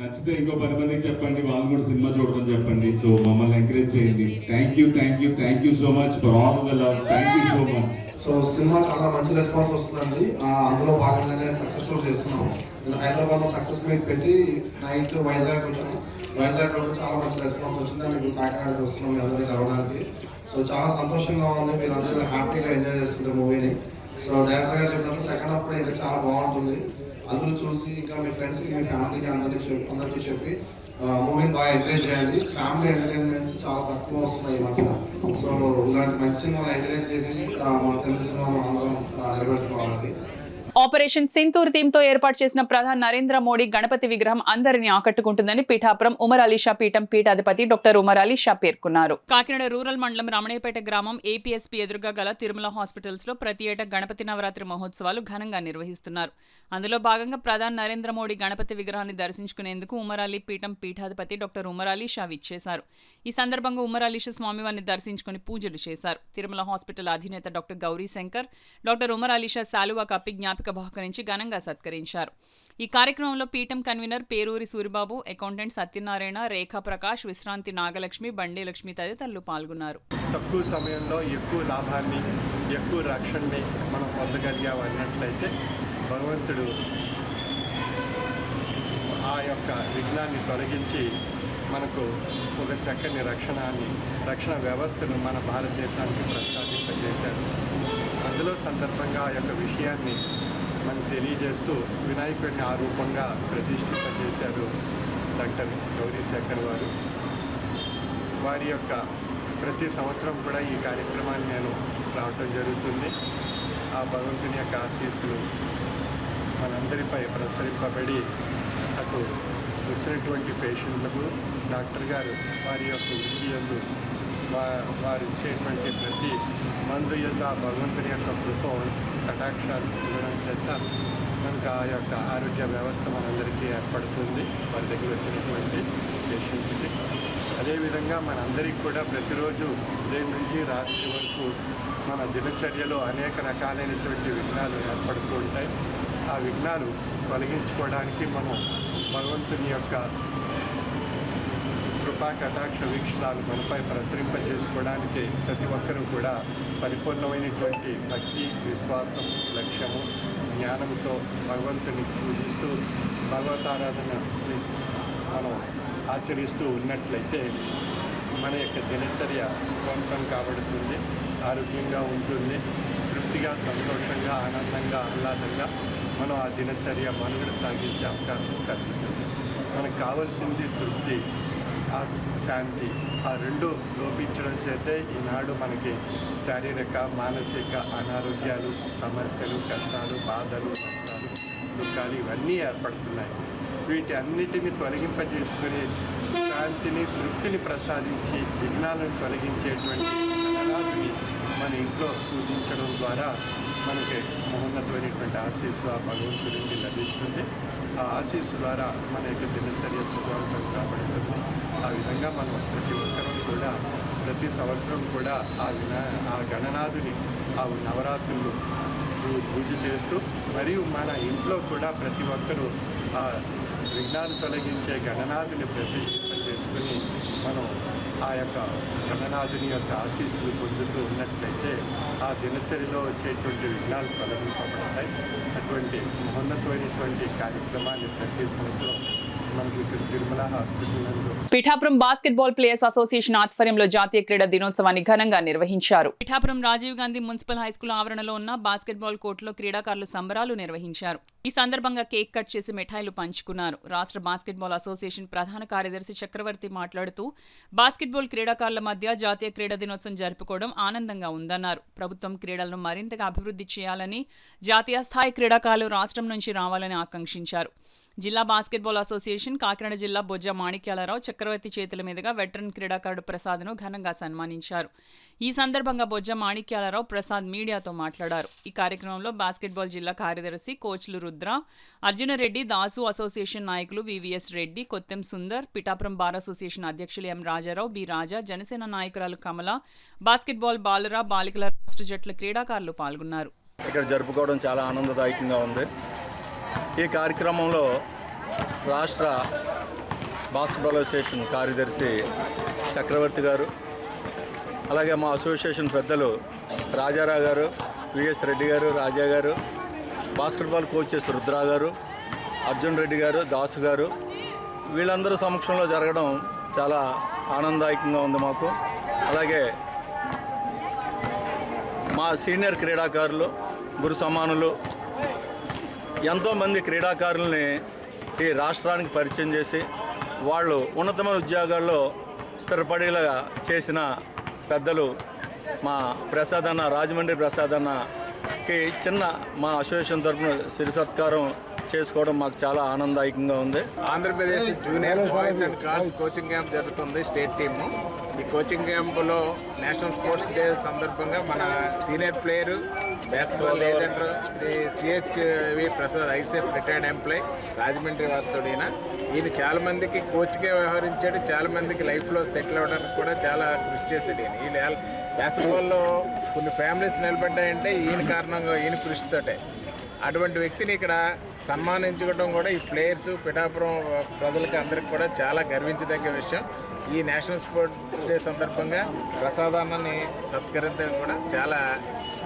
నచ్చితే ఇంకో 10 మందికి చెప్పండి, వాళ్ళు కూడా సినిమా చూడటం చెప్పండి. సో మమ్మల్ని ఎంకరేజ్ చేయండి. Thank you so much for all the love. Thank you so much. So cinema చాలా మంచి రెస్పాన్స్ వస్తుందండి. అందులో భాగంగానే సక్సెస్ఫుల్ చేస్తున్నాం. నేను హైదరాబాద్లో సక్సెస్ మీట్ పెట్టి నైట్ వైజాగ్ వచ్చాను. వైజాగ్లో కూడా చాలా మంచి రెస్పాన్స్ వచ్చింది. నేను ఇప్పుడు కాకినాడకి వస్తున్నాం మీ అందరినీ కలవడానికి. సో చాలా సంతోషంగా ఉంది. మీరు అందరూ హ్యాపీగా ఎంజాయ్ చేస్తుంటే మూవీని. సో డైరెక్టర్ గారు చెప్పినట్టు సెకండ్ హాఫ్ కూడా ఇంకా చాలా బాగుంటుంది. అందరూ చూసి ఇంకా మీ ఫ్రెండ్స్కి, మీ ఫ్యామిలీకి అందరికీ చెప్పి మూవీని బాగా ఎంకరేజ్ చేయండి. ఫ్యామిలీ ఎంటర్టైన్మెంట్స్ చాలా తక్కువ వస్తున్నాయి ఈ మధ్య. సో ఇలాంటి మంచి సినిమాలు ఎంకరేజ్ చేసి మన తెలుగు సినిమా అందరం నిలబెట్టుకోవాలండి. ఆపరేషన్ సింతూర్ థీమ్ తో ఏర్పాటు చేసిన ప్రధాని నరేంద్ర మోడీ గణపతి విగ్రహం అందరినీ ఆకట్టుకుంటుందని పీఠాపురం ఉమర్ అలీషా పీఠం పీఠాధిపతి డాక్టర్ ఉమర్ అలీషా పేర్కొన్నారు. కాకినాడ రూరల్ మండలం రమణయ్యపేట గ్రామం ఏపీఎస్పీ ఎదురుగా గల తిరుమల హాస్పిటల్స్ లో ప్రతి ఏటా గణపతి నవరాత్రి మహోత్సవాలు ఘనంగా నిర్వహిస్తున్నారు. అందులో భాగంగా ప్రధాని నరేంద్ర మోడీ గణపతి విగ్రహాన్ని దర్శించుకునేందుకు ఉమర్ అలీ పీఠం పీఠాధిపతి డాక్టర్ ఉమర్ అలీషా విచ్చేశారు. ఈ సందర్భంగా ఉమర్ అలీషా స్వామివారిని దర్శించుకుని పూజలు చేశారు. తిరుమల హాస్పిటల్ అధినేత డాక్టర్ గౌరీ శంకర్ డాక్టర్ ఉమర్ అలీషా శాలువా కప్పి జ్ఞాపిక బహుకరించి ఘనంగా సత్కరించారు. ఈ కార్యక్రమంలో పీఠం కన్వీనర్ పేరూరి సూరిబాబు, అకౌంటెంట్ సత్యనారాయణ, రేఖా ప్రకాష్, విశ్రాంతి నాగలక్ష్మి, బండే లక్ష్మి తదితరులు పాల్గొన్నారు. తక్కువ సమయంలో ఎక్కువ లాభాన్ని, ఎక్కువ రక్షణని మనం పొందగలిగామన్నట్లయితే భగవంతుడు ఆ యొక్క విఘ్నాన్ని తొలగించి మనకు ఒక చక్కని రక్షణ వ్యవస్థను మన భారతదేశానికి ప్రసాదింపజేశారు. అందులో సందర్భంగా ఆ యొక్క విషయాన్ని మనకు తెలియజేస్తూ వినాయకుడిని ఆ రూపంగా ప్రతిష్ఠింపజేశారు డాక్టర్ గౌరీ శంకర్ వారు. వారి యొక్క ప్రతి సంవత్సరం కూడా ఈ కార్యక్రమాన్ని నేను రావటం జరుగుతుంది. ఆ భగవంతుని యొక్క ఆశీస్సులు మనందరిపై ప్రసరింపబడి అటు వచ్చినటువంటి పేషెంట్లకు డాక్టర్ గారు వారి యొక్క వృత్తి యందు వారు ఇచ్చేటువంటి ప్రతి మందు యందు ఆ భగవంతుని యొక్క కృప కటాక్షాలు ఇవ్వడం చేత మనకు ఆ యొక్క ఆరోగ్య వ్యవస్థ మనందరికీ ఏర్పడుతుంది వారి దగ్గర వచ్చినటువంటి పేషెంట్కి. అదేవిధంగా మనందరికీ కూడా ప్రతిరోజు ఉదయం నుంచి రాత్రి వరకు మన దినచర్యలో అనేక రకాలైనటువంటి విఘ్నాలు ఏర్పడుతూ ఉంటాయి. ఆ విఘ్నాలు తొలగించుకోవడానికి మనం భగవంతుని యొక్క కృపా కటాక్ష వీక్షణాలు మనపై ప్రసరింపజేసుకోవడానికి ప్రతి ఒక్కరూ కూడా పరిపూర్ణమైనటువంటి భక్తి, విశ్వాసం, లక్ష్యము, జ్ఞానంతో భగవంతుని పూజిస్తూ భగవతారాధన మనం ఆచరిస్తూ ఉన్నట్లయితే మన యొక్క దినచర్య సుఖవంతం కాబడుతుంది, ఆరోగ్యంగా ఉంటుంది, తృప్తిగా, సంతోషంగా, ఆనందంగా, ఆహ్లాదంగా మనం ఆ దినచర్య మనుగడ సాగించే అవకాశం కలుగుతుంది. మనకు కావాల్సింది తృప్తి, ఆ శాంతి. ఆ రెండు లోపించడం చేతే ఈనాడు మనకి శారీరక, మానసిక అనారోగ్యాలు, సమస్యలు, కష్టాలు, బాధలు, నష్టాలు, దుఃఖాలు ఇవన్నీ ఏర్పడుతున్నాయి. వీటి అన్నిటిని తొలగింపజేసుకుని శాంతిని, తృప్తిని ప్రసాదించి విఘ్నాలను తొలగించేటువంటి గణనాథుని మన ఇంట్లో పూజించడం ద్వారా మనకి మహోన్నతమైనటువంటి ఆశీస్సు ఆ భగవంతుడి నుండి లభిస్తుంది. ఆ ఆశీస్సు ద్వారా మన యొక్క దినచర్య సుఖవంతం కాబడుతుంది. ఆ విధంగా మనం ప్రతి ఒక్కరూ కూడా ప్రతి సంవత్సరం కూడా ఆ గణనాథుని ఆ నవరాత్రులు పూజ చేస్తూ మరియు మన ఇంట్లో కూడా ప్రతి ఒక్కరూ ఆ విఘ్నాలు తొలగించే గణనాథుని ప్రతిష్ఠింప చేసుకుని మనం ఆ యొక్క గణనాథుని యొక్క ఆశీస్సులు పొందుతూ ఉన్నట్లయితే ఆ దినచర్యలో వచ్చేటువంటి విఘ్నాలు తొలగింపబడతాయి. అటువంటి మహోన్నతమైనటువంటి కార్యక్రమాన్ని ప్రతి సంవత్సరం మనకి ఇక్కడ తిరుమల హాస్పిటల్ నందు పిఠాపురం బాస్కెట్బాల్ ప్లేయర్స్ అసోసియేషన్ ఆధ్వర్యంలో జాతీయ క్రీడా దినోత్సవాన్ని ఘనంగా నిర్వహించారు. పిఠాపురం రాజీవ్ గాంధీ మున్సిపల్ హైస్కూల్ ఆవరణలో ఉన్న బాస్కెట్బాల్ కోర్టులో క్రీడాకారులు సంబరాలు నిర్వహించారు. ఈ సందర్భంగా కేక్ కట్ చేసి మిఠాయిలు పంచుకున్నారు. రాష్ట్ర బాస్కెట్బాల్ అసోసియేషన్ ప్రధాన కార్యదర్శి చక్రవర్తి మాట్లాడుతూ బాస్కెట్బాల్ క్రీడాకారుల మధ్య జాతీయ క్రీడా దినోత్సవం జరుపుకోవడం ఆనందంగా ఉందన్నారు. ప్రభుత్వం క్రీడలను మరింతగా అభివృద్ధి చేయాలని, జాతీయ స్థాయి క్రీడాకారులు రాష్ట్రం నుంచి రావాలని ఆకాంక్షించారు. జిల్లా బాస్కెట్బాల్ అసోసియేషన్ కాకినాడ జిల్లా బొజ్జ మాణిక్యాలరావు చక్రవర్తి చేతుల మీదుగా వెటరన్ క్రీడాకారుడు ప్రసాద్ను ఘనంగా సన్మానించారు. ఈ సందర్భంగా బొజ్జ మాణిక్యాలరావు ప్రసాద్ మీడియాతో మాట్లాడారు. ఈ కార్యక్రమంలో బాస్కెట్బాల్ జిల్లా కార్యదర్శి కోచ్లు రుద్ర, అర్జునరెడ్డి, దాసు అసోసియేషన్ నాయకులు VVS Reddy, Kottem Sundar, Pithapuram bar association అధ్యక్షులు ఎం రాజారావు, బి రాజా, జనసేన నాయకురాలు కమల, బాస్కెట్బాల్ బాలుర, బాలికల రాష్ట్ర జట్ల క్రీడాకారులు పాల్గొన్నారు. ఇక్కడ జరుపుకోవడం చాలా ఆనందదాయకంగా ఉంది. ఈ కార్యక్రమంలో రాష్ట్ర బాస్కెట్బాల్ అసోసియేషన్ కార్యదర్శి చక్రవర్తి గారు, అలాగే మా అసోసియేషన్ పెద్దలు రాజారావు గారు, విఎస్ రెడ్డి గారు, రాజా గారు, బాస్కెట్బాల్ కోచెస్ రుద్ర గారు, అర్జున్ రెడ్డి గారు, దాసు గారు, వీళ్ళందరూ సమక్షంలో జరగడం చాలా ఆనందదాయకంగా ఉంది మాకు. అలాగే మా సీనియర్ క్రీడాకారులు, గురు సమానులు, ఎంతోమంది క్రీడాకారుల్ని ఈ రాష్ట్రానికి పరిచయం చేసి వాళ్ళు ఉన్నతమైన ఉద్యోగాల్లో స్థిరపడేలా చేసిన పెద్దలు మా ప్రసాద్ అన్న, రాజమండ్రి ప్రసాద్ అన్నకి చిన్న మా అసోసియేషన్ తరఫున సిరి సత్కారం చేసుకోవడం మాకు చాలా ఆనందదాయకంగా ఉంది. Andhra Pradesh junior boys and girls coaching camp జరుగుతుంది. స్టేట్ టీము ఈ కోచింగ్ క్యాంపులో నేషనల్ స్పోర్ట్స్ డే సందర్భంగా మన senior player, basketball legend Shri CHV Prasad, ICF retired employee, Rajahmundry వాస్తవుడు. ఈయన చాలా మందికి కోచ్గా వ్యవహరించాడు. చాలా మందికి లైఫ్లో సెటిల్ అవ్వడానికి కూడా చాలా కృషి చేశాడు. ఈయన బాస్కెట్బాల్లో కొన్ని ఫ్యామిలీస్ నిలబడ్డాయంటే ఈయన కారణంగా, ఈయన కృషితోటే. అటువంటి వ్యక్తిని ఇక్కడ సన్మానించుకోవడం కూడా ఈ ప్లేయర్స్, పిఠాపురం ప్రజలకి అందరికి కూడా చాలా గర్వించదగ్గ విషయం. ఈ నేషనల్ స్పోర్ట్స్ డే సందర్భంగా ప్రసాదాన్ని సత్కరించడం కూడా చాలా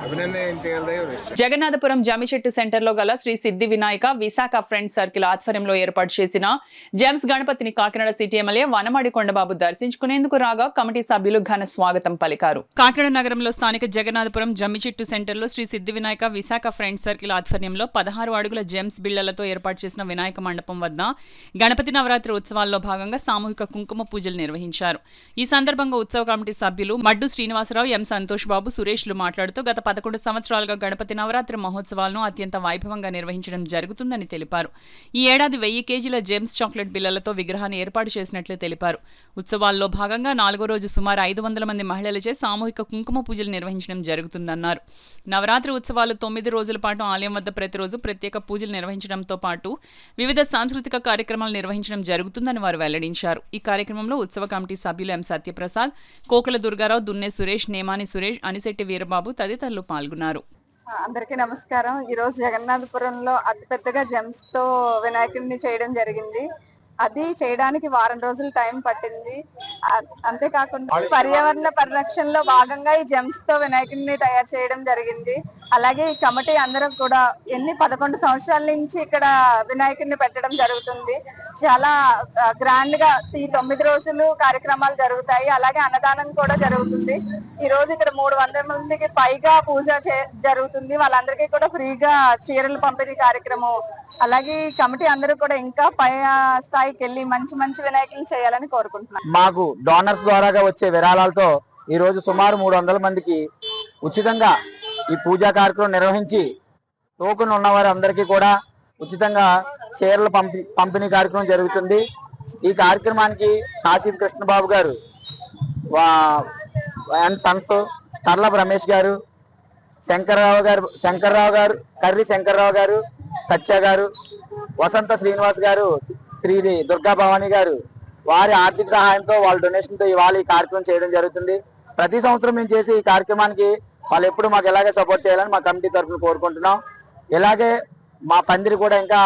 అభినందించగలదే విషయం. జగన్నాథపురం జమ్మిచెట్టు సెంటర్లో గల శ్రీ సిద్ధి వినాయక విశాఖ ఫ్రెండ్స్ సర్కిల్ ఆధ్వర్యంలో ఏర్పాటు చేసిన జేమ్స్ గణపతిని కాకినాడ సిటీ ఎమ్మెల్యే వనమాడి కొండబాబు దర్శించుకునేందుకు రాగా కమిటీ సభ్యులు ఘన స్వాగతం పలికారు. కాకినాడ నగరంలో స్థానిక జగన్నాథపురం జమ్మిచెట్టు సెంటర్లో శ్రీ సిద్ధి వినాయక విశాఖ ఫ్రెండ్స్ సర్కిల్ ఆధ్వర్యంలో 16 అడుగుల జేమ్స్ బిళ్లలతో ఏర్పాటు చేసిన వినాయక మండపం వద్ద గణపతి నవరాత్రి ఉత్సవాల్లో భాగంగా సామూహిక కుంకుమ పూజలు నిర్వహించారు. ఈ సందర్భంగా ఉత్సవ కమిటీ సభ్యులు మడ్డు శ్రీనివాసరావు, ఎం సంతోష్ బాబు, సురేష్లు మాట్లాడుతూ గత 11 సంవత్సరాలుగా గణపతి నవరాత్రి మహోత్సవాలను అత్యంత వైభవంగా నిర్వహించడం జరుగుతుందని తెలిపారు. ఈ ఏడాది 1000 కేజీల జేమ్స్ చాక్లెట్ బిళ్లలతో విగ్రహాన్ని ఏర్పాటు చేసినట్లు తెలిపారు. ఉత్సవాల్లో భాగంగా 4వ రోజు సుమారు 500 మంది మహిళలచే సామూహిక కుంకుమ పూజలు నిర్వహించడం జరుగుతుందన్నారు. నవరాత్రి ఉత్సవాలు 9 రోజుల పాటు ఆలయం వద్ద ప్రతిరోజు ప్రత్యేక పూజలు నిర్వహించడంతో పాటు వివిధ సాంస్కృతిక కార్యక్రమాలు నిర్వహించడం జరుగుతుందని వారు వెల్లడించారు. ఈ కార్యక్రమంలో ఉత్సవ కమిటీ సభ్యులు ఎం సత్యప్రసాద్, కోకల దుర్గారావు, దున్నే సురేష్, నేమాని సురేష్, అనిశెట్టి వీరబాబు తదితరులు పాల్గొన్నారు. అందరికీ నమస్కారం. ఈరోజు జగన్నాథపురంలో అతిపెద్దగా జెమ్స్ తో వినాయకుడిని చేయడం జరిగింది. అది చేయడానికి వారం రోజులు టైం పట్టింది. అంతేకాకుండా పర్యావరణ పరిరక్షణలో భాగంగా ఈ జెమ్స్ తో వినాయకుడిని తయారు చేయడం జరిగింది. అలాగే ఈ కమిటీ అందరూ కూడా 11 సంవత్సరాల నుంచి ఇక్కడ వినాయకుడిని పెట్టడం జరుగుతుంది. చాలా గ్రాండ్ గా ఈ 9 రోజులు కార్యక్రమాలు జరుగుతాయి. అలాగే అన్నదానం కూడా జరుగుతుంది. ఈ రోజు ఇక్కడ 300 మందికి పైగా పూజ జరుగుతుంది. వాళ్ళందరికీ కూడా ఫ్రీగా చీరలు పంపిణీ కార్యక్రమం. అలాగే ఈ కమిటీ అందరూ కూడా ఇంకా పై స్థాయికి వెళ్ళి మంచి మంచి వినాయకులు చేయాలని కోరుకుంటున్నాను. మాకు డోనర్స్ ద్వారాగా వచ్చే విరాళాలతో ఈ రోజు సుమారు 300 మందికి ఉచితంగా ఈ పూజా కార్యక్రమం నిర్వహించి టోకెన్ ఉన్నవారు అందరికీ కూడా ఉచితంగా చీరలు పంపిణీ కార్యక్రమం జరుగుతుంది. ఈ కార్యక్రమానికి కాశీ కృష్ణబాబు గారు అండ్ సన్స్, తర్లపు రమేష్ గారు, శంకర్రావు గారు, కర్రి శంకర్రావు గారు, సత్య గారు, వసంత శ్రీనివాస్ గారు, శ్రీ దుర్గా భవానీ గారు వారి ఆర్థిక సహాయంతో వాళ్ళ డొనేషన్తో ఇవాళ ఈ కార్యక్రమం చేయడం జరుగుతుంది. ప్రతి సంవత్సరం మేము చేసి ఈ కార్యక్రమానికి వాళ్ళు ఎప్పుడు మాకు ఎలాగే సపోర్ట్ చేయాలని మా కమిటీ తరఫున కోరుకుంటున్నాం. ఇలాగే మా పందిరి కూడా ఇంకా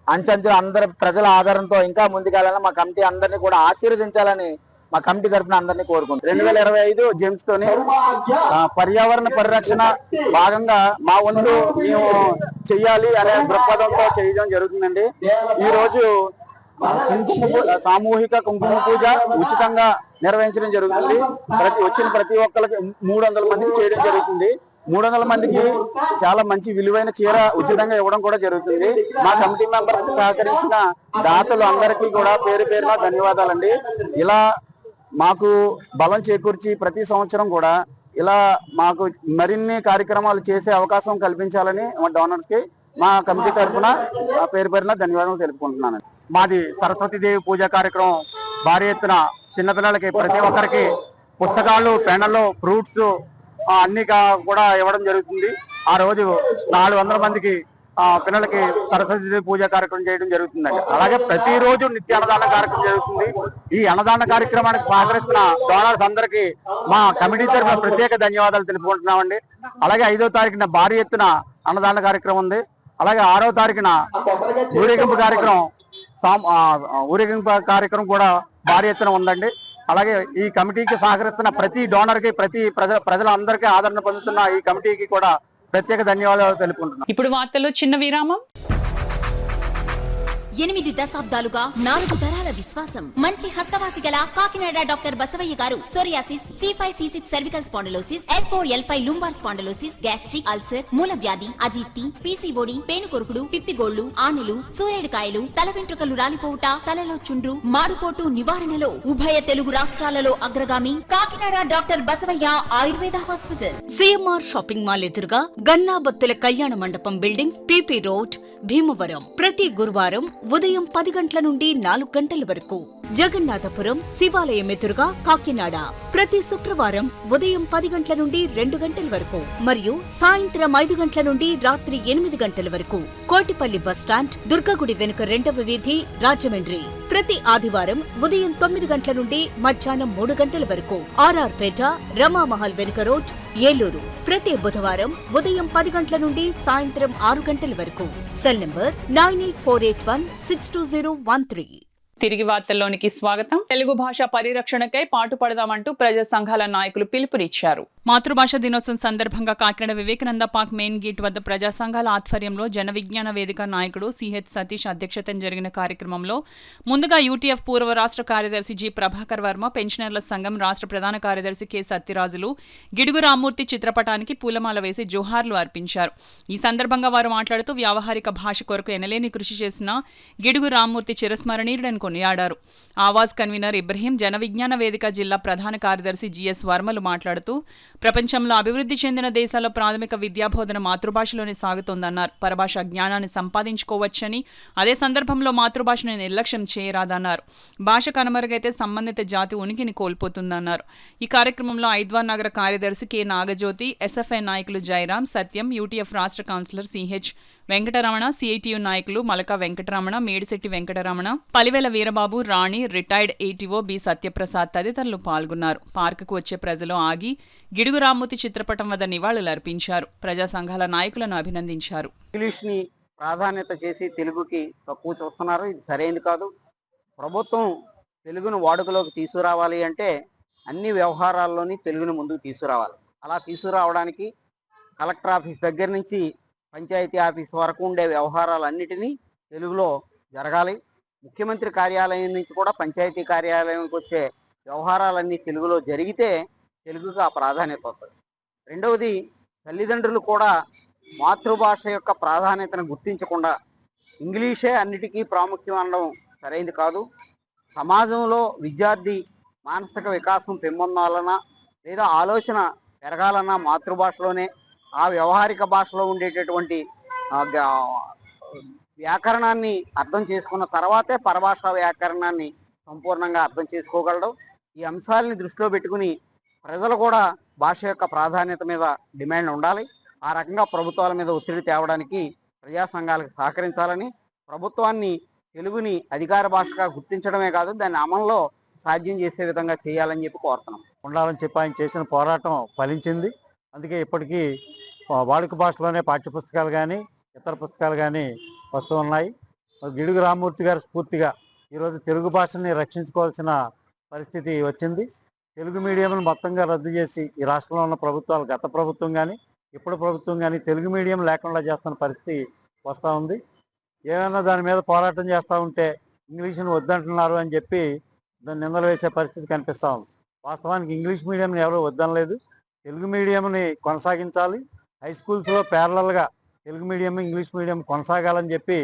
అంచెంచెలు అందరి ప్రజల ఆధారంతో ఇంకా ముందుకెళ్ళాలని మా కమిటీ అందరినీ కూడా ఆశీర్వదించాలని మా కమిటీ తరఫున అందరినీ కోరుకుంటున్నాం. 2025 జేమ్స్ తోని పర్యావరణ పరిరక్షణ భాగంగా మా వంతు మేము చెయ్యాలి అనే దృక్పథంతో చేయడం జరుగుతుందండి. ఈ రోజు సామూహిక కుంకుమ పూజ ఉచితంగా నిర్వహించడం జరుగుతుంది. వచ్చిన ప్రతి ఒక్కరికి 300 మందికి చేయడం జరుగుతుంది. 300 మందికి చాలా మంచి విలువైన చీర ఉచితంగా ఇవ్వడం కూడా జరుగుతుంది. మా కమిటీ మెంబర్స్ కి సహకరించిన దాతలు అందరికీ కూడా పేరు పేరున ధన్యవాదాలండి. ఇలా మాకు బలం చేకూర్చి ప్రతి సంవత్సరం కూడా ఇలా మాకు మరిన్ని కార్యక్రమాలు చేసే అవకాశం కల్పించాలని మా డోనర్స్ కి మా కమిటీ తరఫున పేరు పేరున ధన్యవాదాలు తెలుపుకుంటున్నాను. మాది సరస్వతీదేవి పూజా కార్యక్రమం భారీ ఎత్తున చిన్నపిల్లలకి ప్రతి ఒక్కరికి పుస్తకాలు, పెన్నులు, ఫ్రూట్స్ అన్ని కూడా ఇవ్వడం జరుగుతుంది. ఆ రోజు 400 మందికి పిల్లలకి సరస్వతీదేవి పూజా కార్యక్రమం చేయడం జరుగుతుందండి. అలాగే ప్రతిరోజు నిత్య అన్నదాన కార్యక్రమం జరుగుతుంది. ఈ అన్నదాన కార్యక్రమానికి సహకరిస్తున్న డోనర్స్ అందరికీ మా కమిటీ తరఫున ప్రత్యేక ధన్యవాదాలు తెలుపుకుంటున్నామండి. అలాగే 5వ తారీఖున భారీ ఎత్తున అన్నదాన కార్యక్రమం ఉంది. అలాగే 6వ తారీఖున ఊరేగింపు కార్యక్రమం కూడా భారీ ఎత్తున ఉందండి. అలాగే ఈ కమిటీకి సహకరిస్తున్న ప్రతి డోనర్ కి, ప్రతి ప్రజలందరికీ ఆదరణ పొందుతున్న ఈ కమిటీకి కూడా ప్రత్యేక ధన్యవాదాలు తెలుపుకుంటున్నాం. ఇప్పుడు వార్తల్లో చిన్న విరామం. 8 దశాబ్దాలుగా 4 తరాల విశ్వాసం. మంచి హస్తవాసి గల Kakinada doctor Basavayya garu psoriasis, C5, C6 cervical spondylosis, L4, L5 lumbar spondylosis, gastric ulcer, మూల వ్యాధి, అజీర్తి, PCOD, పేనుకొరుకుడు, పిప్పిగోళ్లు, ఆనెలు, సూరేడుకాయలు, తల వెంట్రుకలు రాలిపోవుట, తలలో చుండ్రు, మాడుకోటు నివారణలో ఉభయ తెలుగు రాష్ట్రాలలో అగ్రగామి Kakinada doctor Basavaiah Ayurveda hospital. CMR shopping mall ఎదురుగా గన్నాబత్తుల కళ్యాణ మండపం బిల్డింగ్, PP రోడ్, భీమవరం. ప్రతి గురువారం ఉదయం 10 గంటల నుండి 4 గంటల వరకు. జగన్నాథపురం శివాలయం ఎదురుగా కాకినాడ ప్రతి శుక్రవారం ఉదయం 10 గంటల నుండి 2 గంటల వరకు మరియు సాయంత్రం 5 గంటల నుండి రాత్రి 8 గంటల వరకు. కోటిపల్లి బస్టాండ్, దుర్గగుడి వెనుక 2వ వీధి, రాజమండ్రి. ప్రతి ఆదివారం ఉదయం 9 గంటల నుండి మధ్యాహ్నం 3 గంటల వరకు. RR పేట, రమామహల్ వెనుక రోడ్, ఏలూరు. ప్రతి బుధవారం ఉదయం 10 గంటల నుండి సాయంత్రం 6 గంటల వరకు. Cell number 9848162013. తిరిగి వార్తల్లోనికి స్వాగతం. తెలుగు భాష పరిరక్షణకై పాటుపడదామంటూ ప్రజా సంఘాల నాయకులు పిలుపునిచ్చారు. మాతృభాష దినోత్సవం సందర్భంగా Kakinada Vivekananda park main gate వద్ద ప్రజా సంఘాల ఆధ్వర్యంలో జన విజ్ఞాన వేదిక నాయకుడు CH సతీష్ అధ్యక్షతన జరిగిన కార్యక్రమంలో ముందుగా UTF పూర్వ రాష్ట్ర కార్యదర్శి G ప్రభాకర్ వర్మ, పెన్షనర్ల సంఘం రాష్ట్ర ప్రధాన కార్యదర్శి K సత్యరాజులు గిడుగు రామ్మూర్తి చిత్రపటానికి పూలమాల వేసి జోహార్లు అర్పించారు. ఈ సందర్భంగా వారు మాట్లాడుతూ వ్యావహారిక భాష కొరకు ఎనలేని కృషి చేసిన గిడుగు రామ్మూర్తి చిరస్మరణీయుడని కొనియాడారు. ఆవాజ్ కన్వీనర్ ఇబ్రహీం, జన విజ్ఞాన వేదిక జిల్లా ప్రధాన కార్యదర్శి జిఎస్ వర్మలు మాట్లాడుతూ ప్రపంచంలో అభివృద్ధి చెందిన దేశాల్లో ప్రాథమిక విద్యాబోధన మాతృభాషలోనే సాగుతోందన్నారు. పరభాష జ్ఞానాన్ని సంపాదించుకోవచ్చని, అదే సందర్భంలో మాతృభాషను నిర్లక్ష్యం చేయరాదన్నారు. భాష కనుమరుగైతే సంబంధిత జాతి ఉనికిని కోల్పోతుందన్నారు. ఈ కార్యక్రమంలో ఐద్వార్ నగర కార్యదర్శి కె నాగజ్యోతి, ఎస్ఎఫ్ఐ నాయకులు జయరాం, సత్యం, యూటీఎఫ్ రాష్ట్ర కౌన్సిలర్ సిహెచ్ వెంకటరమణ, సిఐటియు నాయకులు మలక వెంకటరమణ, మేడిశెట్టి వెంకటరమణ, పలివేల వీరబాబు, రాణి, రిటైర్డ్ ఏటీఓ బి సత్యప్రసాద్ తదితరులు పాల్గొన్నారు. పార్కుకు వచ్చే ప్రజలు ఆగి గిడుగు రామ్మూర్తి చిత్రపటం వద్ద నివాళులర్పించారు. ప్రజా సంఘాల నాయకులను అభినందించారు. ఇంగ్లీష్ని ప్రాధాన్యత చేసి తెలుగుకి తక్కువ చూస్తున్నారు. ఇది సరైనది కాదు. ప్రభుత్వం తెలుగును వాడుకలోకి తీసుకురావాలి అంటే అన్ని వ్యవహారాల్లోని తెలుగును ముందుకు తీసుకురావాలి. అలా తీసుకురావడానికి కలెక్టర్ ఆఫీస్ దగ్గర నుంచి పంచాయతీ ఆఫీస్ వరకు ఉండే వ్యవహారాలన్నిటినీ తెలుగులో జరగాలి. ముఖ్యమంత్రి కార్యాలయం నుంచి కూడా పంచాయతీ కార్యాలయంకి వచ్చే వ్యవహారాలన్నీ తెలుగులో జరిగితే తెలుగుకు ఆ ప్రాధాన్యత వస్తుంది. రెండవది, తల్లిదండ్రులు కూడా మాతృభాష యొక్క ప్రాధాన్యతను గుర్తించకుండా ఇంగ్లీషే అన్నిటికీ ప్రాముఖ్యం అనడం సరైనది కాదు. సమాజంలో విద్యార్థి మానసిక వికాసం పెంపొందాలన్నా లేదా ఆలోచన పెరగాలన్నా మాతృభాషలోనే, ఆ వ్యవహారిక భాషలో ఉండేటటువంటి వ్యాకరణాన్ని అర్థం చేసుకున్న తర్వాతే పరభాషా వ్యాకరణాన్ని సంపూర్ణంగా అర్థం చేసుకోగలడు. ఈ అంశాలని దృష్టిలో పెట్టుకుని ప్రజలు కూడా భాష యొక్క ప్రాధాన్యత మీద డిమాండ్ ఉండాలి. ఆ రకంగా ప్రభుత్వాల మీద ఒత్తిడి తేవడానికి ప్రజా సంఘాలకు సహకరించాలని, ప్రభుత్వాన్ని తెలుగుని అధికార భాషగా గుర్తించడమే కాదు దాన్ని అమల్లో సాధ్యం చేసే విధంగా చేయాలని చెప్పి కోరుతున్నాం. ఉండాలని చెప్పి ఆయన చేసిన పోరాటం ఫలించింది. అందుకే ఇప్పటికీ వాడుక భాషలోనే పాఠ్యపుస్తకాలు కానీ ఇతర పుస్తకాలు కానీ వస్తూ ఉన్నాయి. గిడుగు రామ్మూర్తి గారు స్ఫూర్తిగా ఈరోజు తెలుగు భాషని రక్షించుకోవాల్సిన పరిస్థితి వచ్చింది. తెలుగు మీడియంను మొత్తంగా రద్దు చేసి ఈ రాష్ట్రంలో ఉన్న ప్రభుత్వాలు, గత ప్రభుత్వం కానీ ఇప్పుడు ప్రభుత్వం కానీ తెలుగు మీడియం లేకుండా చేస్తున్న పరిస్థితి వస్తూ ఉంది. ఏమైనా దాని మీద పోరాటం చేస్తూ ఉంటే ఇంగ్లీష్ని వద్దంటున్నారు అని చెప్పి దాన్ని నిందలు వేసే పరిస్థితి కనిపిస్తూ ఉంది. వాస్తవానికి ఇంగ్లీష్ మీడియంని ఎవరు వద్దనలేదు. తెలుగు మీడియంని కొనసాగించాలి. హై స్కూల్స్లో ప్యారలల్గా తెలుగు మీడియం, ఇంగ్లీష్ మీడియం కొనసాగాలని చెప్పి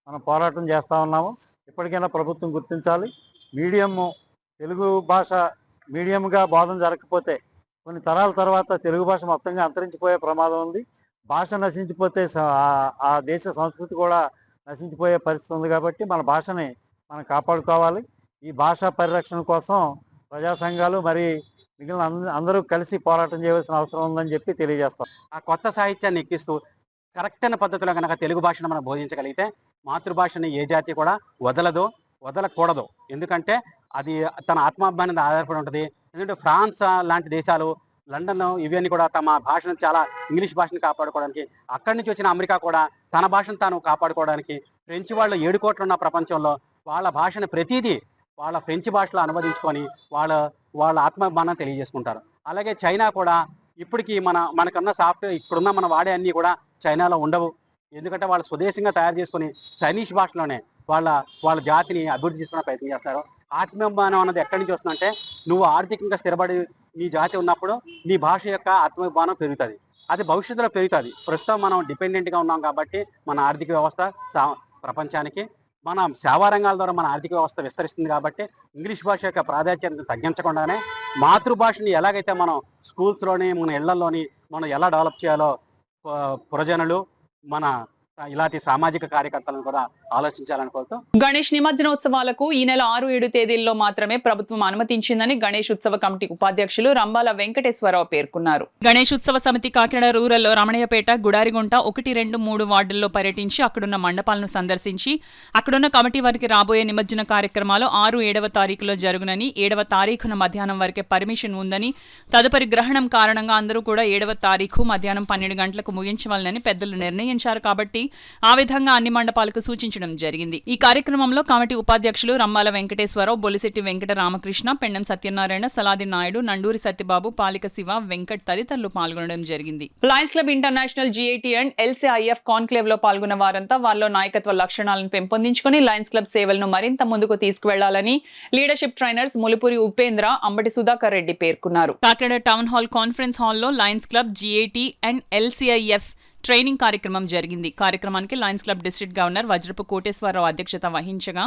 మనం పోరాటం చేస్తూ ఉన్నాము. ఇప్పటికైనా ప్రభుత్వం గుర్తించాలి. మీడియము తెలుగు భాష మీడియంగా బోధన జరగకపోతే కొన్ని తరాల తర్వాత తెలుగు భాష మొత్తంగా అంతరించిపోయే ప్రమాదం ఉంది. భాష నశించిపోతే ఆ దేశ సంస్కృతి కూడా నశించిపోయే పరిస్థితి ఉంది. కాబట్టి మన భాషని మనం కాపాడుకోవాలి. ఈ భాషా పరిరక్షణ కోసం ప్రజా సంఘాలు మరి మిగిలిన అందరూ కలిసి పోరాటం చేయవలసిన అవసరం ఉందని చెప్పి తెలియజేస్తాం. ఆ కొత్త సాహిత్యాన్ని ఎక్కిస్తూ కరెక్ట్ అయిన పద్ధతిలో కనుక తెలుగు భాషను మనం బోధించగలిగితే మాతృభాషని ఏ జాతి కూడా వదలకూడదు. ఎందుకంటే అది తన ఆత్మాభిమానం మీద ఆధారపడి ఉంటుంది. ఎందుకంటే ఫ్రాన్స్ లాంటి దేశాలు, లండన్, ఇవన్నీ కూడా తమ భాషను చాలా ఇంగ్లీష్ భాషను కాపాడుకోవడానికి, అక్కడి నుంచి వచ్చిన అమెరికా కూడా తన భాషను తాను కాపాడుకోవడానికి, ఫ్రెంచ్ వాళ్ళు 7 కోట్లు ఉన్న ప్రపంచంలో వాళ్ళ భాషను ప్రతిదీ వాళ్ళ ఫ్రెంచ్ భాషలో అనువదించుకొని వాళ్ళ ఆత్మాభిమానం తెలియజేసుకుంటారు. అలాగే చైనా కూడా ఇప్పటికీ మనకున్న సాఫ్ట్వేర్ ఇప్పుడున్న మన వాడే అన్నీ కూడా చైనాలో ఉండవు. ఎందుకంటే వాళ్ళు స్వదేశంగా తయారు చేసుకొని చైనీస్ భాషలోనే వాళ్ళ జాతిని అభివృద్ధి చేసుకునే ప్రయత్నం చేస్తారు. ఆత్మాభిమానం అన్నది ఎక్కడి నుంచి వస్తుందంటే నువ్వు ఆర్థికంగా స్థిరపడి నీ జాతి ఉన్నప్పుడు నీ భాష యొక్క ఆత్మాభిమానం పెరుగుతుంది. అది భవిష్యత్తులో పెరుగుతుంది. ప్రస్తుతం మనం డిపెండెంట్గా ఉన్నాం కాబట్టి మన ఆర్థిక వ్యవస్థ ప్రపంచానికి, మన సేవా రంగాల ద్వారా మన ఆర్థిక వ్యవస్థ విస్తరిస్తుంది. కాబట్టి ఇంగ్లీష్ భాష యొక్క ప్రాధాన్యతను తగ్గించకుండానే మాతృభాషని ఎలాగైతే మనం స్కూల్స్లోని, మన ఇళ్లలోని మనం ఎలా డెవలప్ చేయాలో ప్రజలు, మన ఇలాంటి సామాజిక కార్యకర్తలను కూడా ఆలోచించాలని కోరుతూ గణేష్ నిమజ్జనోత్సవాలకు ఈ నెల 6-7 తేదీల్లో మాత్రమే ప్రభుత్వం అనుమతించిందని గణేష్ ఉత్సవ కమిటీ ఉపాధ్యక్షులు రంబాల వెంకటేశ్వరరావు పేర్కొన్నారు. గణేష్ ఉత్సవ సమితి కాకినాడ రూరల్లో రమణయ్యపేట, గుడారిగుంట 1, 2, 3 వార్డుల్లో పర్యటించి అక్కడున్న మండపాలను సందర్శించి అక్కడున్న కమిటీ వారికి రాబోయే నిమజ్జన కార్యక్రమాలు 6, 7వ తారీఖులో జరుగునని, 7వ తారీఖున మధ్యాహ్నం వరకే పర్మిషన్ ఉందని, తదుపరి గ్రహణం కారణంగా అందరూ కూడా 7వ తారీఖు మధ్యాహ్నం 12 గంటలకు ముగించవాలని పెద్దలు నిర్ణయించారు. కాబట్టి ఆ విధంగా అన్ని మండపాలకు సూచించడం జరిగింది. ఈ కార్యక్రమంలో కమిటీ ఉపాధ్యక్షులు రంబాల వెంకటేశ్వరరావు, బొలిశెట్టి వెంకట రామకృష్ణ, పెండం సత్యనారాయణ, సలాది నాయుడు, నండూరి సత్యబాబు, పాలిక శివ, వెంకట్ తదితరులు పాల్గొనడం జరిగింది. Lions club international GAT and LCIF conclave లో పాల్గొన్న వారంతా వారిలో నాయకత్వ లక్షణాలను పెంపొందించుకుని లయన్స్ క్లబ్ సేవలను మరింత ముందుకు తీసుకువెళ్లాలని లీడర్షిప్ ట్రైనర్స్ ములుపురి ఉపేంద్ర, అంబటి సుధాకర్ రెడ్డి పేర్కొన్నారు. కాకినాడ టౌన్ హాల్ కాన్ఫరెన్స్ హాల్లో Lions club, GAT and LCIF training కార్యక్రమం జరిగింది. కార్యక్రమానికి Lions club district governor Vajrapu Koteswararao అధ్యక్షత వహించగా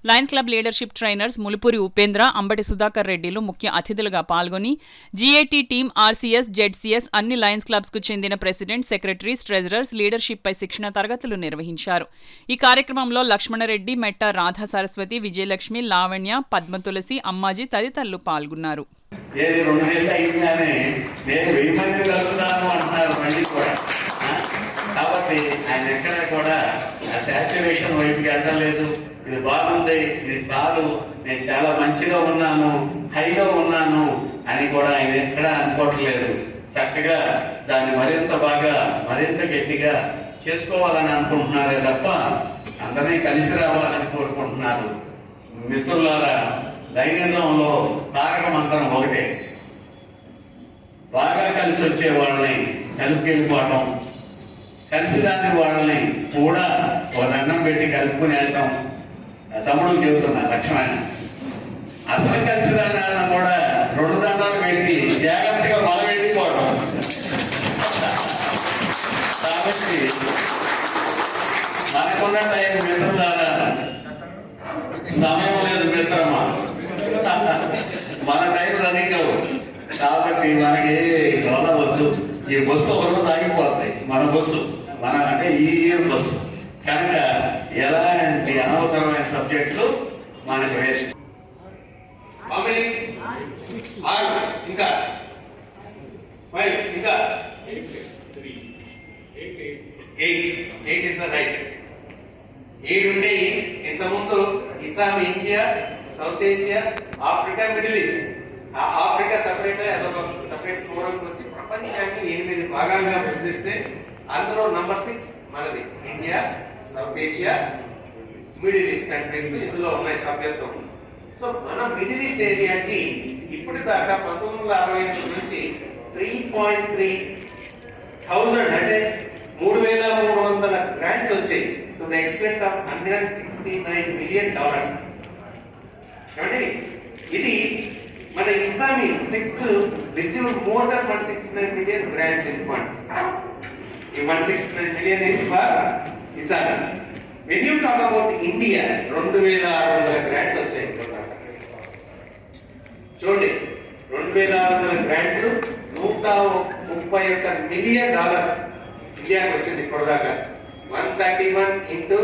Lions club leadership trainers Mulupuri Upendra, Ambati Sudhakar రెడ్డిలు ముఖ్య అతిథులుగా పాల్గొని జీఏటీ టీం, ఆర్సీఎస్, జెడ్సీఎస్ అన్ని లయన్స్ క్లబ్స్ కు చెందిన ప్రెసిడెంట్, సెక్రటరీస్, ట్రెజరర్స్ లీడర్షిప్ పై శిక్షణ తరగతులు నిర్వహించారు. ఈ కార్యక్రమంలో లక్ష్మణరెడ్డి, మెట్ట రాధా సరస్వతి, విజయలక్ష్మి, లావణ్య, పద్మతులసి, అమ్మాజీ తదితరులు పాల్గొన్నారు. ఏది 2 నెలలు అయిందని నేను 1000 మందిని కలుపుతాను అంటున్నారు మళ్ళీ కూడా. కాబట్టి ఆయన ఎక్కడ కూడా శాచ్యురేషన్ వైపుకి వెళ్ళలేదు. ఇది బాగుంది, ఇది చాలు, నేను చాలా మంచిగా ఉన్నాను, హైలో ఉన్నాను అని కూడా ఆయన ఎక్కడా అనుకోవట్లేదు. చక్కగా దాన్ని మరింత బాగా, మరింత గట్టిగా చేసుకోవాలని అనుకుంటున్నారే తప్ప అందరినీ కలిసి రావాలని కోరుకుంటున్నారు. మిత్రులారా, ధైర్యంలో తారక మంత్రం ఒకటే, బాగా కలిసి వచ్చే వాళ్ళని కలుపుకెళ్ళిపోవటం, కలిసి రాని వాళ్ళని కూడా ఒక దండం పెట్టి కలుపుకుని వెళ్తాం. తమ్ముడు చెబుతున్నా లక్ష్మణ, అసలు కలిసి రాని వాళ్ళని కూడా 2 దండాలు పెట్టి జాగ్రత్తగా బలపెట్టిపోవడం. కాబట్టి మనకున్న టైం మిత్రులారా, సమయం లేదు మిత్రమా, మన టైం రన్నింగ్ అవుతుంది. కాబట్టి మనకి గొడవ వద్దు. ఈ బస్సు ఒకరోజు ఆగిపోతాయి. మన బస్సు, మన అంటే ఈ ఇయర్ బస్సు కనుక ఎలాంటి అనవసరమైన సబ్జెక్టులు మనకు వేస్ట్. ఇంకా ఇంకా 8 ఇస్ ద రైట్. 7 ఉండేవి ఇంతకుముందు. Islam, India, South Asia, Africa, Middle East. ఆ ఆఫ్రికా సపరేట్, అదొక సపరేట్ ఫోరం వచ్చి ప్రపంచాన్ని 8 భాగాలుగా విభజిస్తే అందులో నంబర్ 6 మనది. India, South Asia, Middle East countries ఇందులో ఉన్నాయి సభ్యత్వం. సో మన మిడిల్ ఈస్ట్ ఏరియాకి ఇప్పటి దాకా 1968 నుంచి 3,300 అంటే 3,300 గ్రాంట్స్ వచ్చాయి to the extent of $169 million. కాబట్టి ఇది మన Islami 6 received more than 169 million grants in funds. ఈ 169 million is for Islami. When you talk about India, 2,600 గ్రాంట్లు వచ్చాయి. చూడండి, 2,600 గ్రాంట్లు, $131 మిలియన్ ఇండియాకి వచ్చింది ఇప్పటిదాకా. 131 into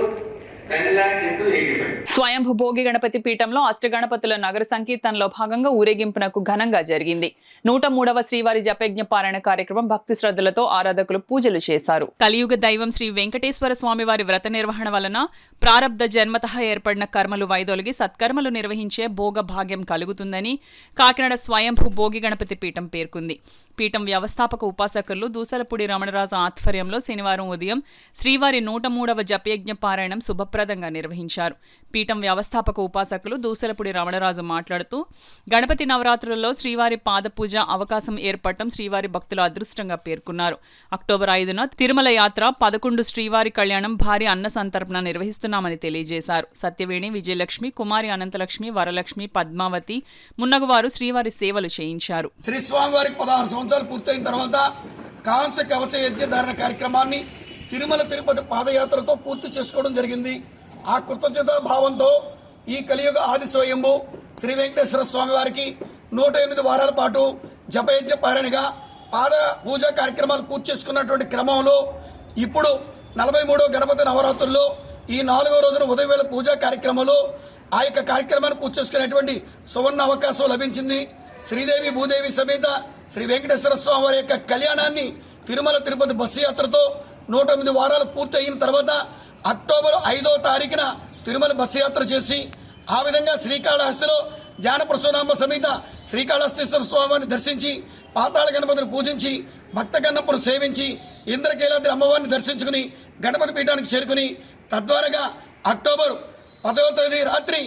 10 lakhs into 85. స్వయంభూ భోగి గణపతి పీఠంలో అష్టగణపతుల నగర సంకీర్తనలో భాగంగా ఊరేగింపునకు ఘనంగా జరిగింది. 103వ శ్రీవారి జపయజ్ఞ పారాయణ కార్యక్రమం భక్తి శ్రద్ధలతో ఆరాధకులు పూజలు చేశారు. కలియుగ దైవం శ్రీ వెంకటేశ్వర స్వామివారి వ్రత నిర్వహణ వలన ప్రారబ్ధ జన్మతః ఏర్పడిన కర్మలు వైదొలిగి సత్కర్మలు నిర్వహించే భోగ భాగ్యం కలుగుతుందని కాకినాడ స్వయంభూ భోగి గణపతి పీఠం పేర్కొంది. పీఠం వ్యవస్థాపక ఉపాసకులు దూసలపూడి రమణరాజు ఆధ్వర్యంలో శనివారం ఉదయం శ్రీవారి 103వ జపయజ్ఞ పారాయణం శుభప్రదంగా నిర్వహించారు. పీఠం వ్యవస్థాపక ఉపాసకులు దూసలపూడి రమణరాజు మాట్లాడుతూ, గణపతి నవరాత్రులలో శ్రీవారి పాదపూజ అవకాశం ఏర్పడటం శ్రీవారి భక్తుల అదృష్టంగా పేర్కొన్నారు. అక్టోబర్ 5న తిరుమల యాత్ర, 11 శ్రీవారి కళ్యాణం, భారీ అన్న సంతర్పణ నిర్వహిస్తున్నామని తెలియజేశారు. సత్యవేణి, విజయలక్ష్మి, కుమారి అనంతలక్ష్మి, వరలక్ష్మి, పద్మావతి మున్నగువారు శ్రీవారి సేవలు చేయించారు. శ్రీ స్వామివారికి 16 సంవత్సరాలు పూర్తయిన తర్వాత కాంస్య కవచ యజ్ఞ ధారణ కార్యక్రమాన్ని తిరుమల తిరుపతి పాదయాత్రతో పూర్తి చేసుకోవడం జరిగింది. ఆ కృతజ్ఞతా భావంతో ఈ కలియుగ ఆది స్వయంభూ శ్రీ వెంకటేశ్వర స్వామి వారికి 108 వారాల పాటు జపయజ్ఞ పారాయణగా పాద పూజా కార్యక్రమాలు పూర్తి చేసుకున్నటువంటి క్రమంలో ఇప్పుడు 43వ గణపతి నవరాత్రుల్లో ఈ 4వ రోజున ఉదయం వేళ పూజా కార్యక్రమంలో ఆ యొక్క కార్యక్రమాన్ని పూర్తి చేసుకునేటువంటి సువర్ణ అవకాశం లభించింది. శ్రీదేవి భూదేవి సమేత శ్రీ వెంకటేశ్వర స్వామి వారి యొక్క కళ్యాణాన్ని తిరుమల తిరుపతి బస్సు యాత్రతో 108 వారాలు పూర్తి అయిన తర్వాత అక్టోబర్ 5వ తారీఖున తిరుమల బస్సు యాత్ర చేసి ఆ విధంగా శ్రీకాళహస్తిలో జ్ఞానప్రసూనాంబ సమేత శ్రీకాళహస్తీశ్వర స్వామిని దర్శించి పాతాళ గణపతిని పూజించి భక్త గణపను సేవించి ఇంద్రకీలాద్రి అమ్మవారిని దర్శించుకుని గణపతి పీఠానికి చేరుకుని తద్వారాగా అక్టోబర్ 10వ తేదీ రాత్రి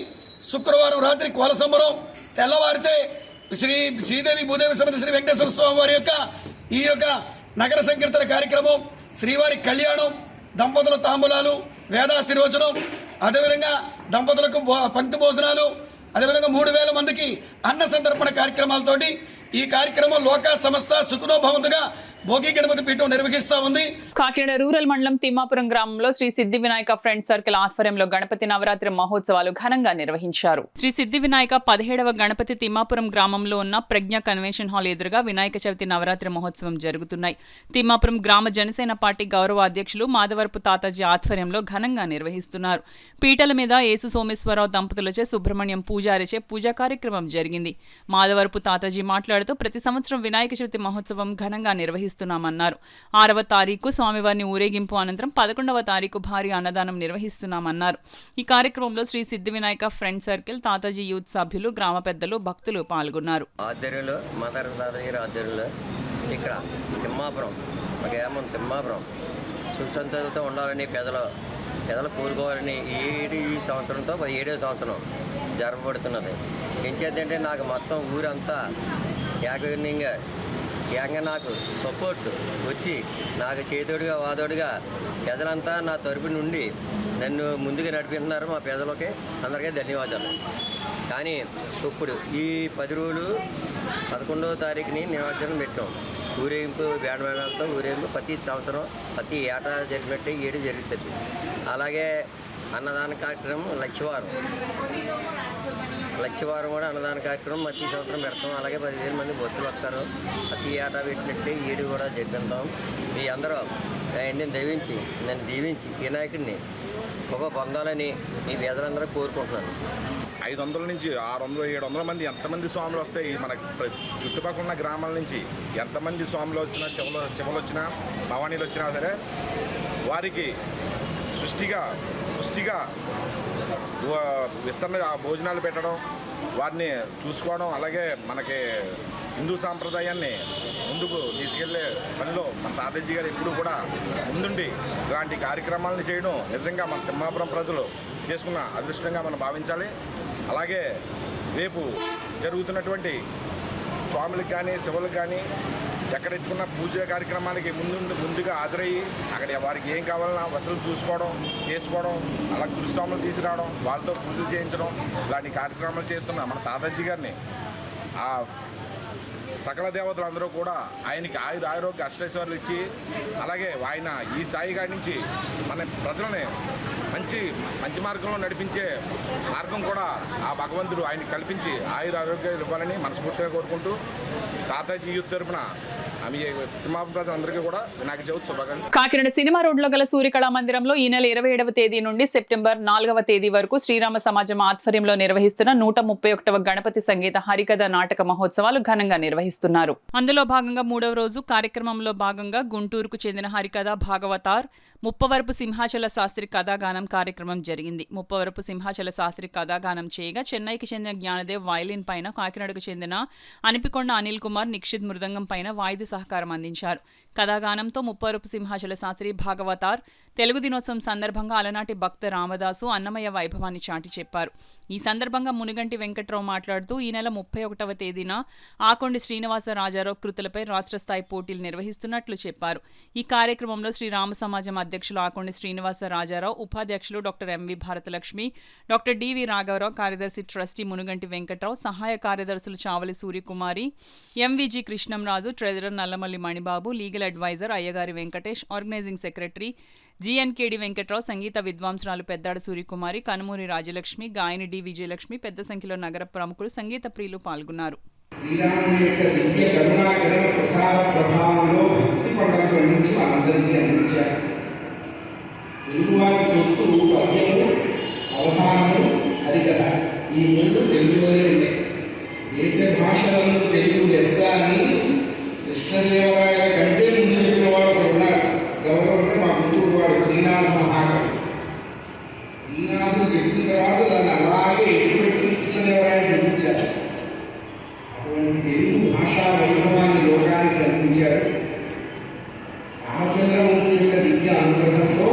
శుక్రవారం రాత్రి కోల సంబరం తెల్లవారితే శ్రీదేవి భూదేవి సమేత శ్రీ వెంకటేశ్వర స్వామి వారి యొక్క ఈ యొక్క నగర సంకీర్తన కార్యక్రమం, శ్రీవారి కళ్యాణం, దంపతుల తాంబూలాలు, వేదాశీర్వచనం, అదేవిధంగా దంపతులకు పంక్తి భోజనాలు, అదేవిధంగా 3,000 మందికి అన్న సంతర్పణ కార్యక్రమాలతోటి ఈ కార్యక్రమం లోక సంస్థ సుఖనో భవంతుగా భోగి గణపతి పీఠం నిర్వహిస్తా ఉంది. కాకినాడ రూరల్ మండలం తిమ్మాపురం గ్రామంలో శ్రీ సిద్ధి వినాయక ఫ్రెండ్ సర్కిల్ ఆధ్వర్యంలో గణపతి నవరాత్రి మహోత్సవాలు ఘనంగా నిర్వహించారు. శ్రీ సిద్ధి వినాయక 17వ గణపతి తిమ్మాపురం గ్రామంలో ఉన్న ప్రజ్ఞ కన్వెన్షన్ హాల్ ఎదురుగా వినాయక చవితి నవరాత్రి మహోత్సవం జరుగుతున్నాయి. తిమ్మాపురం గ్రామ జనసేన పార్టీ గౌరవ అధ్యక్షులు మాధవరపు తాతాజీ ఆధ్వర్యంలో ఘనంగా నిర్వహిస్తున్నారు. పీటల మీద యేసు సోమేశ్వరరావు దంపతులచే సుబ్రహ్మణ్యం పూజారిచే పూజా కార్యక్రమం జరిగింది. మాధవరపు తాతాజీ మాట్లాడుతూ ప్రతి సంవత్సరం వినాయక చవితి మహోత్సవం ఘనంగా నిర్వహిస్తున్నామన్నారు. 6వ తారీఖు స్వామివారిని ఊరేగింపు అనంతరం 11వ తారీఖు భారీ అన్నదానం నిర్వహిస్తున్నామన్నారు. ఈ కార్యక్రమంలో శ్రీ సిద్ధి Vinayaka friend circle Tataji youth సభ్యులు గ్రామ పెద్దలు భక్తులు పాల్గొన్నారు. ఆధ్వర్యంలో మాతారు తాతాజీ ఆధ్వర్యంలో ఇక్కడ తిమ్మాపురం తిమ్మాపురం సుసంతలతో ఉండాలని పెదలు కోరుకోవాలని ఈ సంవత్సరంతో 17వ సంవత్సరం జరపబడుతున్నది. ఎంచేతంటే నాకు మొత్తం ఊరంతా ఏకంగా నాకు సపోర్ట్ వచ్చి నాకు చేతోడుగా వాదోడుగా పెదలంతా నా తరపు నుండి నన్ను ముందుకు నడిపిస్తున్నారు. మా పెదలకి అందరికీ ధన్యవాదాలు. కానీ ఇప్పుడు ఈ 10 రోజులు 11వ తారీఖుని నిమజ్జనం పెట్టాం. ఊరేగింపు బ్యాండ్మేళాలతో ఊరేగింపు ప్రతి సంవత్సరం ప్రతి ఏటా జరిగినట్టే ఏడు జరుగుతుంది. అలాగే అన్నదాన కార్యక్రమం లక్షవారం కూడా అన్నదాన కార్యక్రమం ప్రతి సంవత్సరం పెడతాం. అలాగే 10,000 మంది భక్తులు వస్తారు. ప్రతి ఏటా పెట్టినట్టే ఏడు కూడా జరిపిస్తాం. మీ అందరూ నన్ను దీవించి వినాయకుడిని పొందాలని మీ పేదలందరూ కోరుకుంటున్నాను. 500 నుంచి 600 700 మంది ఎంతమంది స్వాములు వస్తాయి మన చుట్టుపక్కల ఉన్న గ్రామాల నుంచి ఎంతమంది స్వాములు వచ్చినా చెమలు వచ్చినా భవానీలు వచ్చినా సరే వారికి పుష్టిగా విస్తరణ భోజనాలు పెట్టడం, వారిని చూసుకోవడం, అలాగే మనకి హిందూ సాంప్రదాయాన్ని ముందుకు తీసుకెళ్లే పనిలో మన తాతాజీ గారు ఎప్పుడు కూడా ముందుండి ఇలాంటి కార్యక్రమాలను చేయడం నిజంగా మన తిమ్మాపురం ప్రజలు చేసుకున్న అదృష్టంగా మనం భావించాలి. అలాగే రేపు జరుగుతున్నటువంటి స్వాములకు కానీ శివులకు కానీ ఎక్కడ ఎత్తుకున్న పూజ కార్యక్రమాలకి ముందుగా హాజరయ్యి అక్కడ వారికి ఏం కావాలన్నా వసతులు చూసుకోవడం చేసుకోవడం, అలా గురుస్వాములు తీసుకురావడం, వాళ్ళతో పూజలు చేయించడం ఇలాంటి కార్యక్రమాలు చేస్తున్న మన తాతాజీ గారిని ఆ సకల దేవతలు అందరూ కూడా ఆయనకి ఆరోగ్య అష్టైశ్వర్యాలు ఇచ్చి అలాగే ఆయన ఈ స్థాయి కాడి నుంచి మన ప్రజలని మంచి మార్గంలో నడిపించే మార్గం కూడా ఆ భగవంతుడు ఆయన కల్పించి ఆరోగ్యాలు ఇవ్వాలని మనస్ఫూర్తిగా కోరుకుంటూ తాతాజీ యూత్ తరపున కాకినాడ సినిమా రోడ్లో గల సూర్యకళా మందిరంలో ఈ నెల 27వ తేదీ నుండి సెప్టెంబర్ 4వ తేదీ వరకు శ్రీరామ సమాజం ఆధ్వర్యంలో నిర్వహిస్తున్న 131వ గణపతి సంగీత హరికథ నాటక మహోత్సవాలు ఘనంగా నిర్వహిస్తున్నారు. అందులో భాగంగా 3వ రోజు కార్యక్రమంలో భాగంగా గుంటూరుకు చెందిన హరికథ భాగవతార్ ముప్పవరపు సింహాచల శాస్త్రి కథాగానం కార్యక్రమం జరిగింది. ముప్పవరపు సింహాచల శాస్త్రి కథాగానం చేయగా చెన్నైకి చెందిన జ్ఞానదేవ్ వైలిన్ పైన, కాకినాడకు చెందిన అనిపికొండ అనిల్ కుమార్ నిక్షిత్ మృదంగం పైన వాయిద్య సహకారం అందించారు. కథాగానంతో ముప్పవరపు సింహాచల శాస్త్రి భాగవతార్ తెలుగు దినోత్సవం సందర్భంగా అలనాటి భక్త రామదాసు అన్నమయ్య వైభవాన్ని చాటి చెప్పారు. ఈ సందర్భంగా మునిగంటి వెంకట్రావు మాట్లాడుతూ ఈ నెల 31వ తేదీన ఆకొండి శ్రీనివాస రాజారావు కృతులపై రాష్ట్ర స్థాయి పోటీలు నిర్వహిస్తున్నట్లు చెప్పారు. ఈ కార్యక్రమంలో శ్రీరామ సమాజం అధ్యక్షులు ఆకొండి శ్రీనివాస రాజారావు, ఉపాధ్యక్షులు doctor M V Bharatalakshmi, doctor D V రాఘవరావు, కార్యదర్శి ట్రస్టీ మునుగంటి వెంకట్రావు, సహాయ కార్యదర్శులు Chavali Suryakumari, M V G Krishnamraju, treasurer Nallamalli Manibabu, legal adviser Ayyagari Venkatesh, organizing secretary G N K D Venkatrao, సంగీత విద్వాంసరాలు పెద్దాడ సూర్యకుమారి, కనుమూరి రాజలక్ష్మి, గాయని డి విజయలక్ష్మి, పెద్ద సంఖ్యలో నగర ప్రముఖులు, సంగీత ప్రియులు పాల్గొన్నారు. శ్రీరాముని యొక్క దివ్య కరుణాకరణ ప్రసాద ప్రభావంలో భక్తి పండుగ నుంచి మనందరికీ అందించారు. తెలుగువారి సొత్తు పద్యము, అవధానము, హరికథ ఈ మూడు తెలుగులోనే ఉన్నాయి. దేశ భాషలను తెలుగు లెస్స అని కృష్ణదేవరాయల కంటే ముందు చెప్పిన వాడు ఉన్నాడు. గౌరవం అంటే మా గుంటూరు వాడు శ్రీనాథ మహాకవి. శ్రీనాథుడు చెప్పిన తర్వాత దాన్ని అలాగే ఎటువంటి కృష్ణదేవరాయలు చూపించారు. అటువంటి తెలుగు భాషా వైభవాన్ని లోకానికి అందించారు. రామచంద్రమూర్తి యొక్క దివ్య అనుగ్రహంతో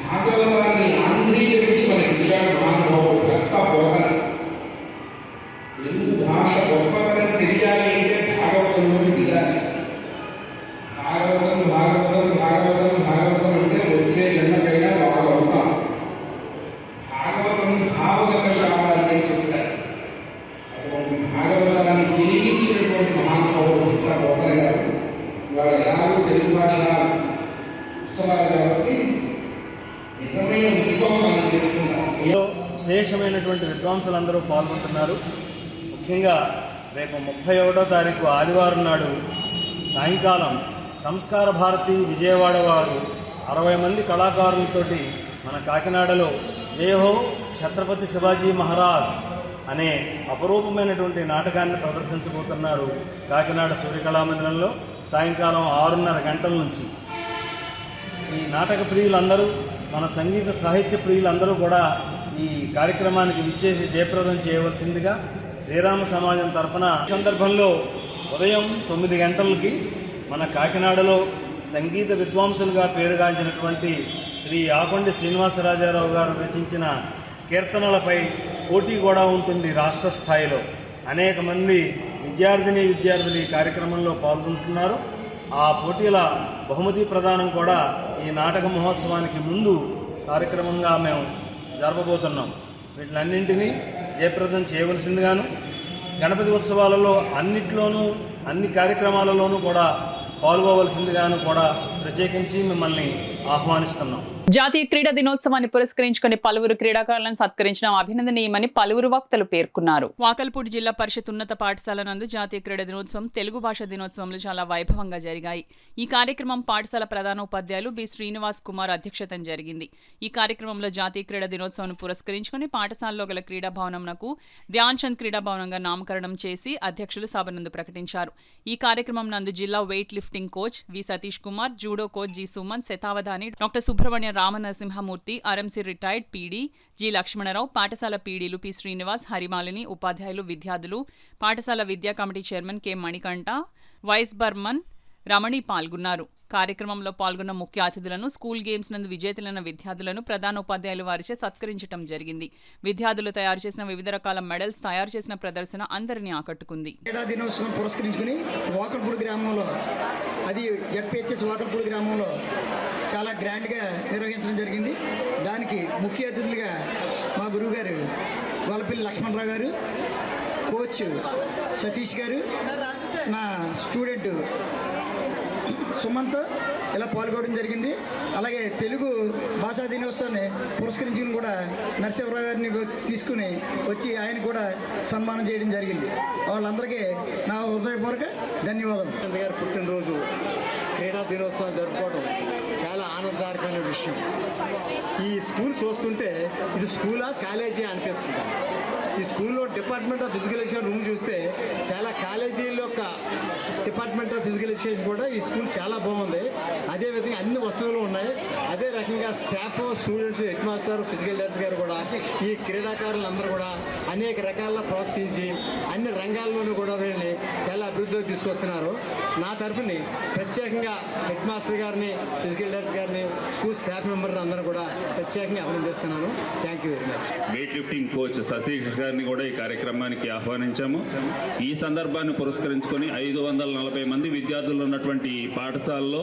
భాగవతాన్ని ఆంధ్రీకరించి మనకి ఇచ్చాడు మహానుభావుడు భక్త బోధన. తెలుగు భాష గొప్పతనం తెలియాలి అంటే భాగవతంలోకి దిగాలి. భాగవతం భాగవతం భాగవతం భాగవతం అంటే వచ్చే జన్మకైనా భాగవతం. భాగవతం విశేషమైనటువంటి విద్వాంసులందరూ పాల్గొంటున్నారు. ముఖ్యంగా రేపు 31వ తారీఖు ఆదివారం నాడు సాయంకాలం సంస్కార భారతి విజయవాడ వారు 60 మంది కళాకారులతోటి మన కాకినాడలో జయహో ఛత్రపతి శివాజీ మహారాజ్ అనే అపరూపమైనటువంటి నాటకాన్ని ప్రదర్శించబోతున్నారు. కాకినాడ సూర్యకళామందిరంలో సాయంకాలం 6:30 గంటల నుంచి. ఈ నాటక ప్రియులందరూ, మన సంగీత సాహిత్య ప్రియులందరూ కూడా ఈ కార్యక్రమానికి విచ్చేసి జయప్రదం చేయవలసిందిగా శ్రీరామ సమాజం తరఫున సందర్భంలో ఉదయం 9 గంటలకి మన కాకినాడలో సంగీత విద్వాంసులుగా పేరుగాంచినటువంటి శ్రీ ఆకొండి శ్రీనివాసరాజారావు గారు రచించిన కీర్తనలపై పోటీ కూడా ఉంటుంది. రాష్ట్ర స్థాయిలో అనేక మంది విద్యార్థులు ఈ కార్యక్రమంలో పాల్గొంటున్నారు. ఆ పోటీల బహుమతి ప్రదానం కూడా ఈ నాటక మహోత్సవానికి ముందు కార్యక్రమంగా మేము జరపబోతున్నాం. వీటిలన్నింటినీ జయప్రదం చేయవలసిందిగాను, గణపతి ఉత్సవాలలో అన్నిట్లోనూ అన్ని కార్యక్రమాలలోనూ కూడా పాల్గొవలసిందిగాను కూడా ప్రత్యేకించి మిమ్మల్ని ఆహ్వానిస్తున్నాం. జాతీయ క్రీడా దినోత్సవాన్ని పురస్కరించుకుని పలువురు క్రీడాకారులను సత్కరించడం అభినందనీయమని పలువురు వక్తలు పేర్కొన్నారు. వాకల్పూడి జిల్లా పరిషత్ ఉన్నత పాఠశాల నందు జాతీయ క్రీడా దినోత్సవం, తెలుగు భాష దినోత్సవంలో చాలా వైభవంగా జరిగాయి. ఈ కార్యక్రమం పాఠశాల ప్రధానోపాధ్యాయులు బి శ్రీనివాస్ కుమార్ అధ్యక్షతన జరిగింది. ఈ కార్యక్రమంలో జాతీయ క్రీడా దినోత్సవాన్ని పురస్కరించుకుని పాఠశాలలో గల క్రీడా భవనంకు ధ్యాన్ చంద్ క్రీడా భవనంగా నామకరణం చేసి అధ్యక్షులు సభనందు ప్రకటించారు. ఈ కార్యక్రమం నందు జిల్లా weight lifting coach V Satish Kumar, judo coach G Suman, శతావధాని doctor Subrahmanya Ramanarasimhamurthy, R M C retired P D G Lakshmanarao, పాఠశాల పీడీలు పి శ్రీనివాస్, హరిమాలిని, ఉపాధ్యాయులు, విద్యార్థులు, పాఠశాల విద్యా committee chairman K Manikanta, vice బర్మన్, రమణి పాల్గొన్నారు. కార్యక్రమంలో పాల్గొన్న ముఖ్య అతిథులను, స్కూల్ గేమ్స్ నందు విజేతలైన విద్యార్థులను ప్రధానోపాధ్యాయులు వారిచే సత్కరించడం జరిగింది. విద్యార్థులు తయారు చేసిన వివిధ రకాల మెడల్స్, తయారు చేసిన ప్రదర్శన అందరినీ ఆకట్టుకుంది. క్రీడా దినోత్సవం పురస్కరించుకుని వాకల్పూడి గ్రామంలో, అది జడ్పీహెచ్ఎస్ వాకల్పూడి గ్రామంలో చాలా గ్రాండ్గా నిర్వహించడం జరిగింది. దానికి ముఖ్య అతిథులుగా మా గురువుగారు గొల్లపల్లి లక్ష్మణరావు గారు, కోచ్ సతీష్ గారు, నా స్టూడెంట్ సుమంత్ ఇలా పాల్గొనడం జరిగింది. అలాగే తెలుగు భాషా దినోత్సవాన్ని పురస్కరించుకుని కూడా నరసింహరావు గారిని తీసుకుని వచ్చి ఆయన కూడా సన్మానం చేయడం జరిగింది. వాళ్ళందరికీ నా హృదయపూర్వక ధన్యవాదాలు. గారు పుట్టినరోజు క్రీడా దినోత్సవం జరుపుకోవడం చాలా ఆనందదాయకమైన విషయం. ఈ స్కూల్ చూస్తుంటే ఇది స్కూలా కాలేజీ అనిపిస్తుంది. ఈ స్కూల్లో department of physical education room చూస్తే చాలా కాలేజీల యొక్క డిపార్ట్మెంట్ ఆఫ్ ఫిజికల్ ఎడ్యుకేషన్ కూడా ఈ స్కూల్ చాలా బాగుంది. అదేవిధంగా అన్ని వస్తువులు ఉన్నాయి. అదే రకంగా staff, students, head master, physical director గారు కూడా ఈ క్రీడాకారులందరూ కూడా అనేక రకాల ప్రోత్సహించి అన్ని రంగాల్లోనూ కూడా వీళ్ళని చాలా అభివృద్ధిలోకి తీసుకొస్తున్నారు. నా తరఫుని ప్రత్యేకంగా హెడ్ మాస్టర్ గారిని, ఫిజికల్ డైరెక్టర్ గారిని, స్కూల్ స్టాఫ్ మెంబర్ని అందరూ కూడా ప్రత్యేకంగా అభినందిస్తున్నాను. Thank you very much. Wait lifting coach Satish గారిని కూడా ఈ కార్యక్రమానికి ఆహ్వానించాము. ఈ సందర్భాన్ని పురస్కరించుకొని 540 మంది విద్యార్థులు ఉన్నటువంటి పాఠశాలలో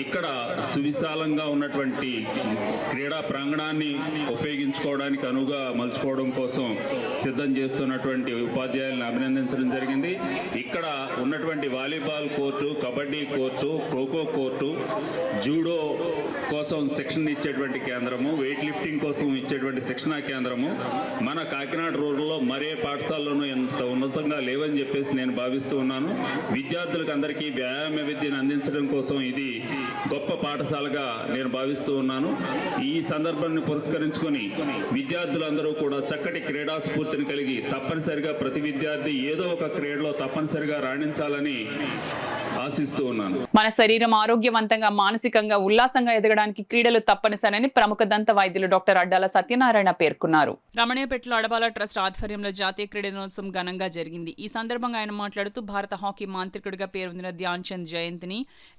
ఇక్కడ సువిశాలంగా ఉన్నటువంటి క్రీడా ప్రాంగణాన్ని ఉపయోగించుకోవడానికి అనువుగా మలుచుకోవడం కోసం సిద్ధం చేస్తున్నటువంటి ఉపాధ్యాయులను అభినందించడం జరిగింది. ఇక్కడ ఉన్నటువంటి volleyball court, kabaddi court, kho kho court, judo కోసం శిక్షణ ఇచ్చేటువంటి కేంద్రము, వెయిట్ లిఫ్టింగ్ కోసం ఇచ్చేటువంటి శిక్షణా కేంద్రము మన కాకినాడ రూరల్లో మరే పాఠశాలలోనూ ఎంత ఉన్నతంగా లేవని చెప్పేసి నేను భావిస్తూ ఉన్నాను. విద్యార్థులకు అందరికీ వ్యాయామ విద్యను అందించడం కోసం ఇది గొప్ప పాఠశాలగా నేను భావిస్తూ ఉన్నాను. ఈ సందర్భాన్ని పురస్కరించుకొని విద్యార్థులందరూ కూడా చక్కటి క్రీడా స్ఫూర్తిని కలిగి తప్పనిసరిగా ప్రతి విద్యార్థి ఏదో ఒక క్రీడలో తప్పనిసరిగా రాణించాలని ఆశిస్తూ ఉన్నాను. మన శరీరం ఆరోగ్యవంతంగా, మానసికంగా, ఉల్లాసంగా ఎదగడానికి క్రీడలు తప్పనిసరని ప్రముఖ దంత వైద్యులు డాక్టర్ అడ్డాల సత్యనారాయణ పేర్కొన్నారు. రమణయ్యపేటలో అడబాల ట్రస్ట్ ఆధ్వర్యంలో జాతీయ క్రీడా దినోత్సవం ఘనంగా జరిగింది. ఈ సందర్భంగా ఆయన మాట్లాడుతూ భారత హాకీ మాంత్రికుడిగా పేరొందిన ధ్యాన్ చంద్ జయంతిని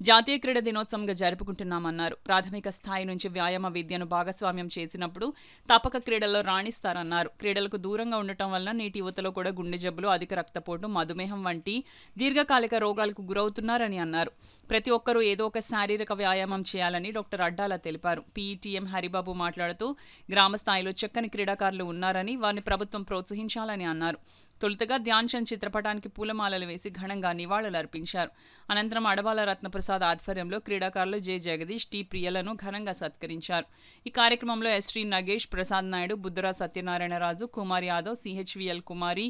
జాతీయ క్రీడా దినోత్సవంగా జరుపుకుంటున్నామన్నారు. ప్రాథమిక స్థాయి నుంచి వ్యాయామ విద్యను భాగస్వామ్యం చేసినప్పుడు తప్పక క్రీడల్లో రాణిస్తారన్నారు. క్రీడలకు దూరంగా ఉండటం వలన నేటి యువతలో కూడా గుండె జబ్బులు, అధిక రక్తపోటు, మధుమేహం వంటి దీర్ఘకాలిక రోగాలకు గురవుతున్న పాల్గొంటున్నారని అన్నారు. ప్రతి ఒక్కరూ ఏదో ఒక శారీరక వ్యాయామం చేయాలని డాక్టర్ అడ్డాల తెలిపారు. పీఈటీఎం హరిబాబు మాట్లాడుతూ గ్రామ స్థాయిలో చక్కని క్రీడాకారులు ఉన్నారని వారిని ప్రభుత్వం ప్రోత్సహించాలని అన్నారు. తొలుతగా ధ్యాన్ చంద్ చిత్రపటానికి పూలమాలలు వేసి ఘనంగా నివాళులర్పించారు. అనంతరం అడవాల రత్నప్రసాద్ ఆధ్వర్యంలో క్రీడాకారులు జె జగదీష్, టి ప్రియలను ఘనంగా సత్కరించారు. ఈ కార్యక్రమంలో ఎస్టీ నగేష్, ప్రసాద్ నాయుడు, బుద్ధురా సత్యనారాయణరాజు, కుమార్ యాదవ్, సిహెచ్విఎల్ కుమారి,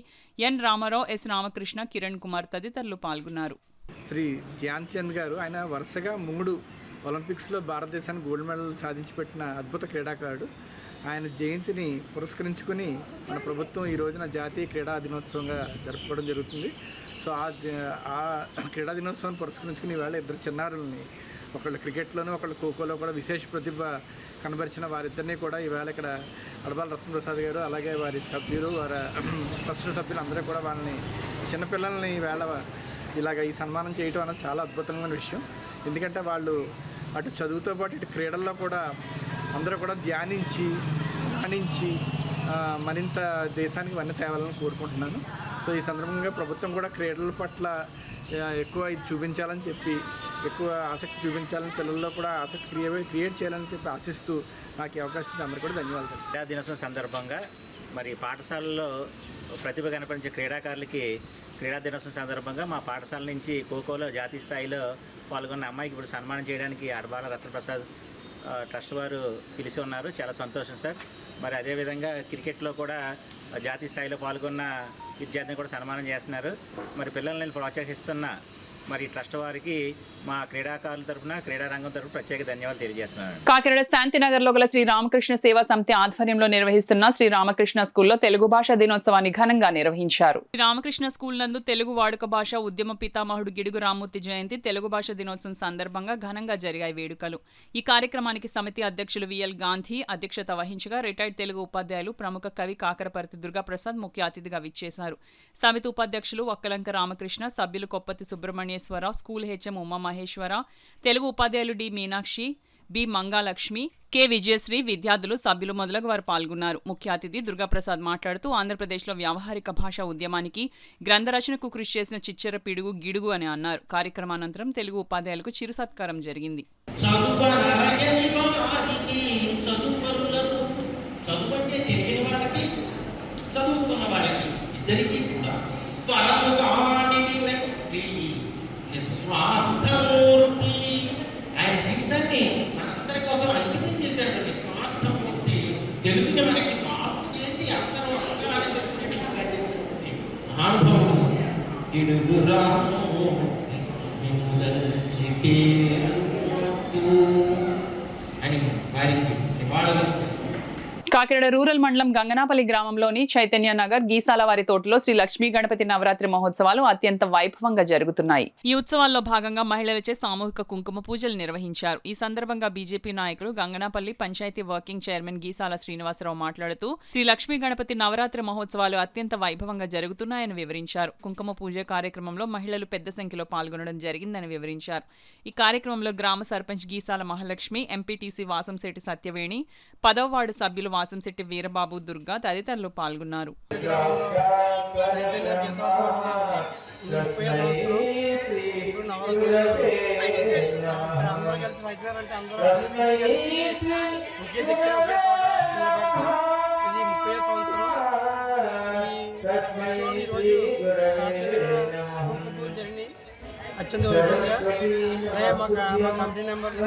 ఎన్ రామారావు, ఎస్ రామకృష్ణ, కిరణ్ కుమార్ తదితరులు పాల్గొన్నారు. శ్రీ ధ్యాన్ చంద్ గారు ఆయన వరుసగా 3 ఒలింపిక్స్లో భారతదేశానికి గోల్డ్ మెడల్ సాధించి పెట్టిన అద్భుత క్రీడాకారుడు. ఆయన జయంతిని పురస్కరించుకుని మన ప్రభుత్వం ఈ రోజున జాతీయ క్రీడా దినోత్సవంగా జరుపుకోవడం జరుగుతుంది. సో ఆ క్రీడా దినోత్సవాన్ని పురస్కరించుకుని ఈవేళ 2 చిన్నారులని, ఒకళ్ళు క్రికెట్లోనూ ఒకళ్ళు ఖోఖోలో కూడా విశేష ప్రతిభ కనబరిచిన వారిద్దరినీ కూడా ఈవేళ ఇక్కడ అడబాల రత్నప్రసాద్ గారు, అలాగే వారి సభ్యులు, వారి ట్రస్ట్ సభ్యులు అందరూ కూడా వాళ్ళని చిన్నపిల్లల్ని ఈవేళ ఇలాగ ఈ సన్మానం చేయడం అనేది చాలా అద్భుతమైన విషయం. ఎందుకంటే వాళ్ళు అటు చదువుతో పాటు ఇటు క్రీడల్లో కూడా అందరూ కూడా ధ్యానించి మరింత దేశానికి వన్నీ తేవాలని కోరుకుంటున్నాను. సో ఈ సందర్భంగా ప్రభుత్వం కూడా క్రీడల పట్ల ఎక్కువ ఇది చూపించాలని చెప్పి, ఎక్కువ ఆసక్తి చూపించాలని, పిల్లల్లో కూడా ఆసక్తి క్రియేట్ చేయాలని చెప్పి ఆశిస్తూ నాకు ఈ అవకాశం అందరూ కూడా ధన్యవాదాలు. క్రీడా దినోత్సవం సందర్భంగా మరి పాఠశాలలో ప్రతిభ కనపరిచే క్రీడాకారులకి క్రీడా దినోత్సవం సందర్భంగా మా పాఠశాల నుంచి ఖోఖోలో జాతీయ స్థాయిలో పాల్గొన్న అమ్మాయికి ఇప్పుడు సన్మానం చేయడానికి అడబాల రత్నప్రసాద్ ట్రస్ట్ వారు పిలిచి ఉన్నారు. చాలా సంతోషం సార్. మరి అదేవిధంగా క్రికెట్లో కూడా జాతీయ స్థాయిలో పాల్గొన్న విద్యార్థిని కూడా సన్మానం చేస్తున్నారు. మరి పిల్లల్ని ప్రోత్సహిస్తున్న మరి ట్రస్ట్ వారికి మా క్రీడాకారుల తరఫున, క్రీడా రంగం తరఫున ప్రత్యేక ధన్యవాదాలు తెలియజేస్తున్నాను. కాకినాడ శాంతినగర్లో గల శ్రీ రామకృష్ణ సేవా సమితి ఆధ్వర్యంలో నిర్వహిస్తున్న శ్రీ రామకృష్ణ స్కూల్లో తెలుగు భాషా దినోత్సవాన్ని ఘనంగా నిర్వహించారు. శ్రీ రామకృష్ణ స్కూల్ నందు తెలుగు వాడుక భాష ఉద్యమ పితామహుడు గిడుగు రామ్మూర్తి జయంతి, తెలుగు భాష దినోత్సవం సందర్భంగా ఘనంగా జరిగాయి వేడుకలు. ఈ కార్యక్రమానికి సమితి అధ్యక్షులు విఎల్ గాంధీ అధ్యక్షత వహించగా రిటైర్డ్ తెలుగు ఉపాధ్యాయులు, ప్రముఖ కవి కాకరపర్తి దుర్గాప్రసాద్ ముఖ్య అతిథిగా విచ్చేశారు. సమితి ఉపాధ్యక్షులు వక్కలంక రామకృష్ణ, సభ్యులు కొప్పతి సుబ్రహ్మణ్యేశ్వరరావు, స్కూల్ హెచ్ఎం ఉమా మహేశ్వర, తెలుగు ఉపాధ్యాయులు D Meenakshi, B Mangalakshmi, K Vijayasri, విద్యార్థులు, సభ్యులు మొదలగు వారు పాల్గొన్నారు. ముఖ్య అతిథి దుర్గాప్రసాద్ మాట్లాడుతూ ఆంధ్రప్రదేశ్లో వ్యావహారిక భాషా ఉద్యమానికి గ్రంథ రచనకు కృషి చేసిన చిచ్చర పిడుగు గిడుగు అని అన్నారు. కార్యక్రమానంతరం తెలుగు ఉపాధ్యాయులకు చిరు సత్కారం జరిగింది. నిస్వార్థమూర్తి ఆయన జీవితాన్ని మనందరి కోసం అంకితం చేశాడు. నిస్వార్థమూర్తి తెలుగుని మనకి మార్పు చేసి అందరూ అంగంగా చేసినటువంటి మహానుభావుడు ఇడుగు రామూర్తి అని వారికి నివాళులు కాకినాడ రూరల్ మండలం గంగనాపల్లి గ్రామంలోని చైతన్య నగర్ గీసాల వారి తోటలో శ్రీ లక్ష్మీ గణపతి నవరాత్రి మహోత్సవాలు అత్యంత వైభవంగా జరుగుతున్నాయి. ఈ ఉత్సవాల్లో భాగంగా మహిళలచే సామూహిక కుంకుమ పూజలు నిర్వహించారు. ఈ సందర్భంగా బీజేపీ నాయకులు గంగనాపల్లి పంచాయతీ వర్కింగ్ చైర్మన్ గీసాల శ్రీనివాసరావు మాట్లాడుతూ శ్రీ లక్ష్మీ గణపతి నవరాత్రి మహోత్సవాలు అత్యంత వైభవంగా జరుగుతున్నాయని వివరించారు. కుంకుమ పూజ కార్యక్రమంలో మహిళలు పెద్ద సంఖ్యలో పాల్గొనడం జరిగిందని వివరించారు. ఈ కార్యక్రమంలో గ్రామ సర్పంచ్ గీసాల మహాలక్ష్మి, ఎంపీటీసీ వాసంశెట్టి సత్యవేణి, 10వ వార్డు సభ్యులు వాసంశెట్టి వీరబాబు, దుర్గా తదితరులు పాల్గొన్నారు. అత్యంత వైభవంగా మా కమిటీ మెంబర్స్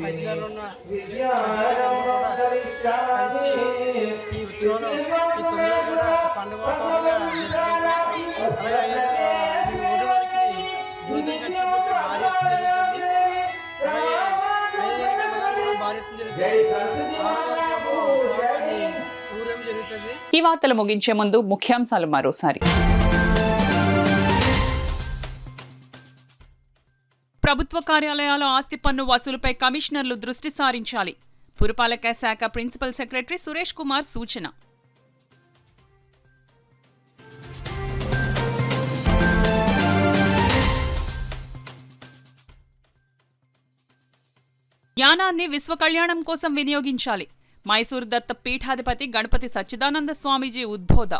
సైకిల్లో ఉన్న కలిసి ఈ ఉత్సవంలో ఈ 9 కూడా పండుగ వాతావరణంగా అలాగే ఈ ఊరి వారికి జ్యోతి ఖర్చు భారీ ఎత్తున జరుగుతుంది. అలాగే భారీ ఎత్తున జరుగుతుంది. ఈ వార్తలు ముగించే ముందు ముఖ్యాంశాలు మరోసారి. ప్రభుత్వ కార్యాలయాల ఆస్తి పన్ను వసూలుపై కమిషనర్లు దృష్టి సారించాలి. పురపాలక శాఖ ప్రిన్సిపల్ సెక్రటరీ సురేష్ కుమార్ సూచన. జ్ఞానాన్ని విశ్వ కళ్యాణం కోసం వినియోగించాలి. మైసూరు దత్త పీఠాధిపతి గణపతి సచ్చిదానంద స్వామీజీ ఉద్బోధ.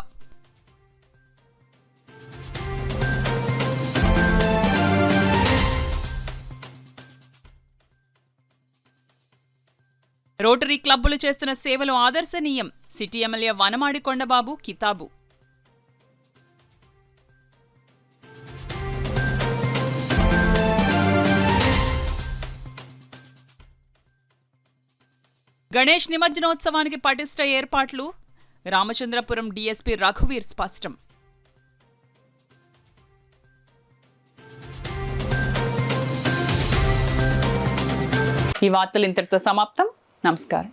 రోటరీ క్లబ్బులు చేస్తున్న సేవలు ఆదర్శనీయం. సిటీ ఎమ్మెల్యే వనమాడి కొండబాబు కితాబు. గణేష్ నిమజ్జనోత్సవానికి పటిష్ట ఏర్పాట్లు. రామచంద్రపురం డీఎస్పీ రఘువీర్ స్పష్టం. ఈ వార్తలు ఇంతటితో సమాప్తం. నమస్కారం.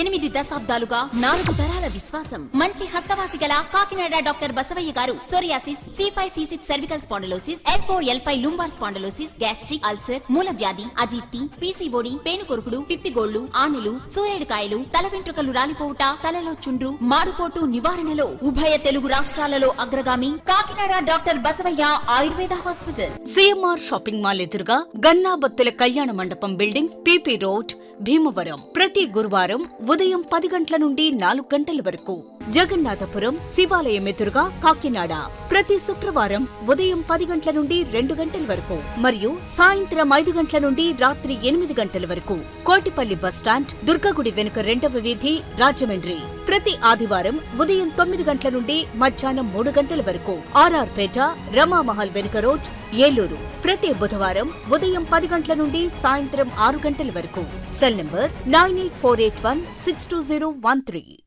8 దశాబ్దాలుగా 4 తరాల విశ్వాసం. మంచి హస్తవాసి గల Kakinada doctor Basavayya garu psoriasis, C5C6 cervical spondylosis, L4L5 lumbar spondylosis, gastric ulcer, మూలవ్యాధి, అజీర్తి, పీసీఓడి, పేనుకొరుకుడు, పిప్పిగోళ్లు, ఆనెలు, సూరేడుకాయలు, తల వెంట్రుకలు రాలిపోవుట, తలలో చుండ్రు, మాడుపోటు నివారణలో ఉభయ తెలుగు రాష్ట్రాలలో అగ్రగామి Kakinada doctor Basavaiah Ayurveda hospital. CMR shopping mall ఎదురుగా గన్నాబత్తుల కళ్యాణ మండపం బిల్డింగ్, పీపీ రోడ్, భీమవరం. ప్రతి గురువారం ఉదయం 10 గంటల నుండి 4 గంటల వరకు. జగన్నాథపురం శివాలయం ఎదురుగా కాకినాడ. ప్రతి శుక్రవారం ఉదయం 10 గంటల నుండి 2 గంటల వరకు మరియు సాయంత్రం 5 గంటల నుండి రాత్రి 8 గంటల వరకు. కోటిపల్లి బస్టాండ్, దుర్గగుడి వెనుక 2వ వీధి, రాజమండ్రి. ప్రతి ఆదివారం ఉదయం 9 గంటల నుండి మధ్యాహ్నం 3 గంటల వరకు. ఆర్ఆర్ పేట, రమామహల్ వెనుక రోడ్, ఏలూరు. ప్రతి బుధవారం ఉదయం 10 గంటల నుండి సాయంత్రం 6 గంటల వరకు. Cell number 9848162013.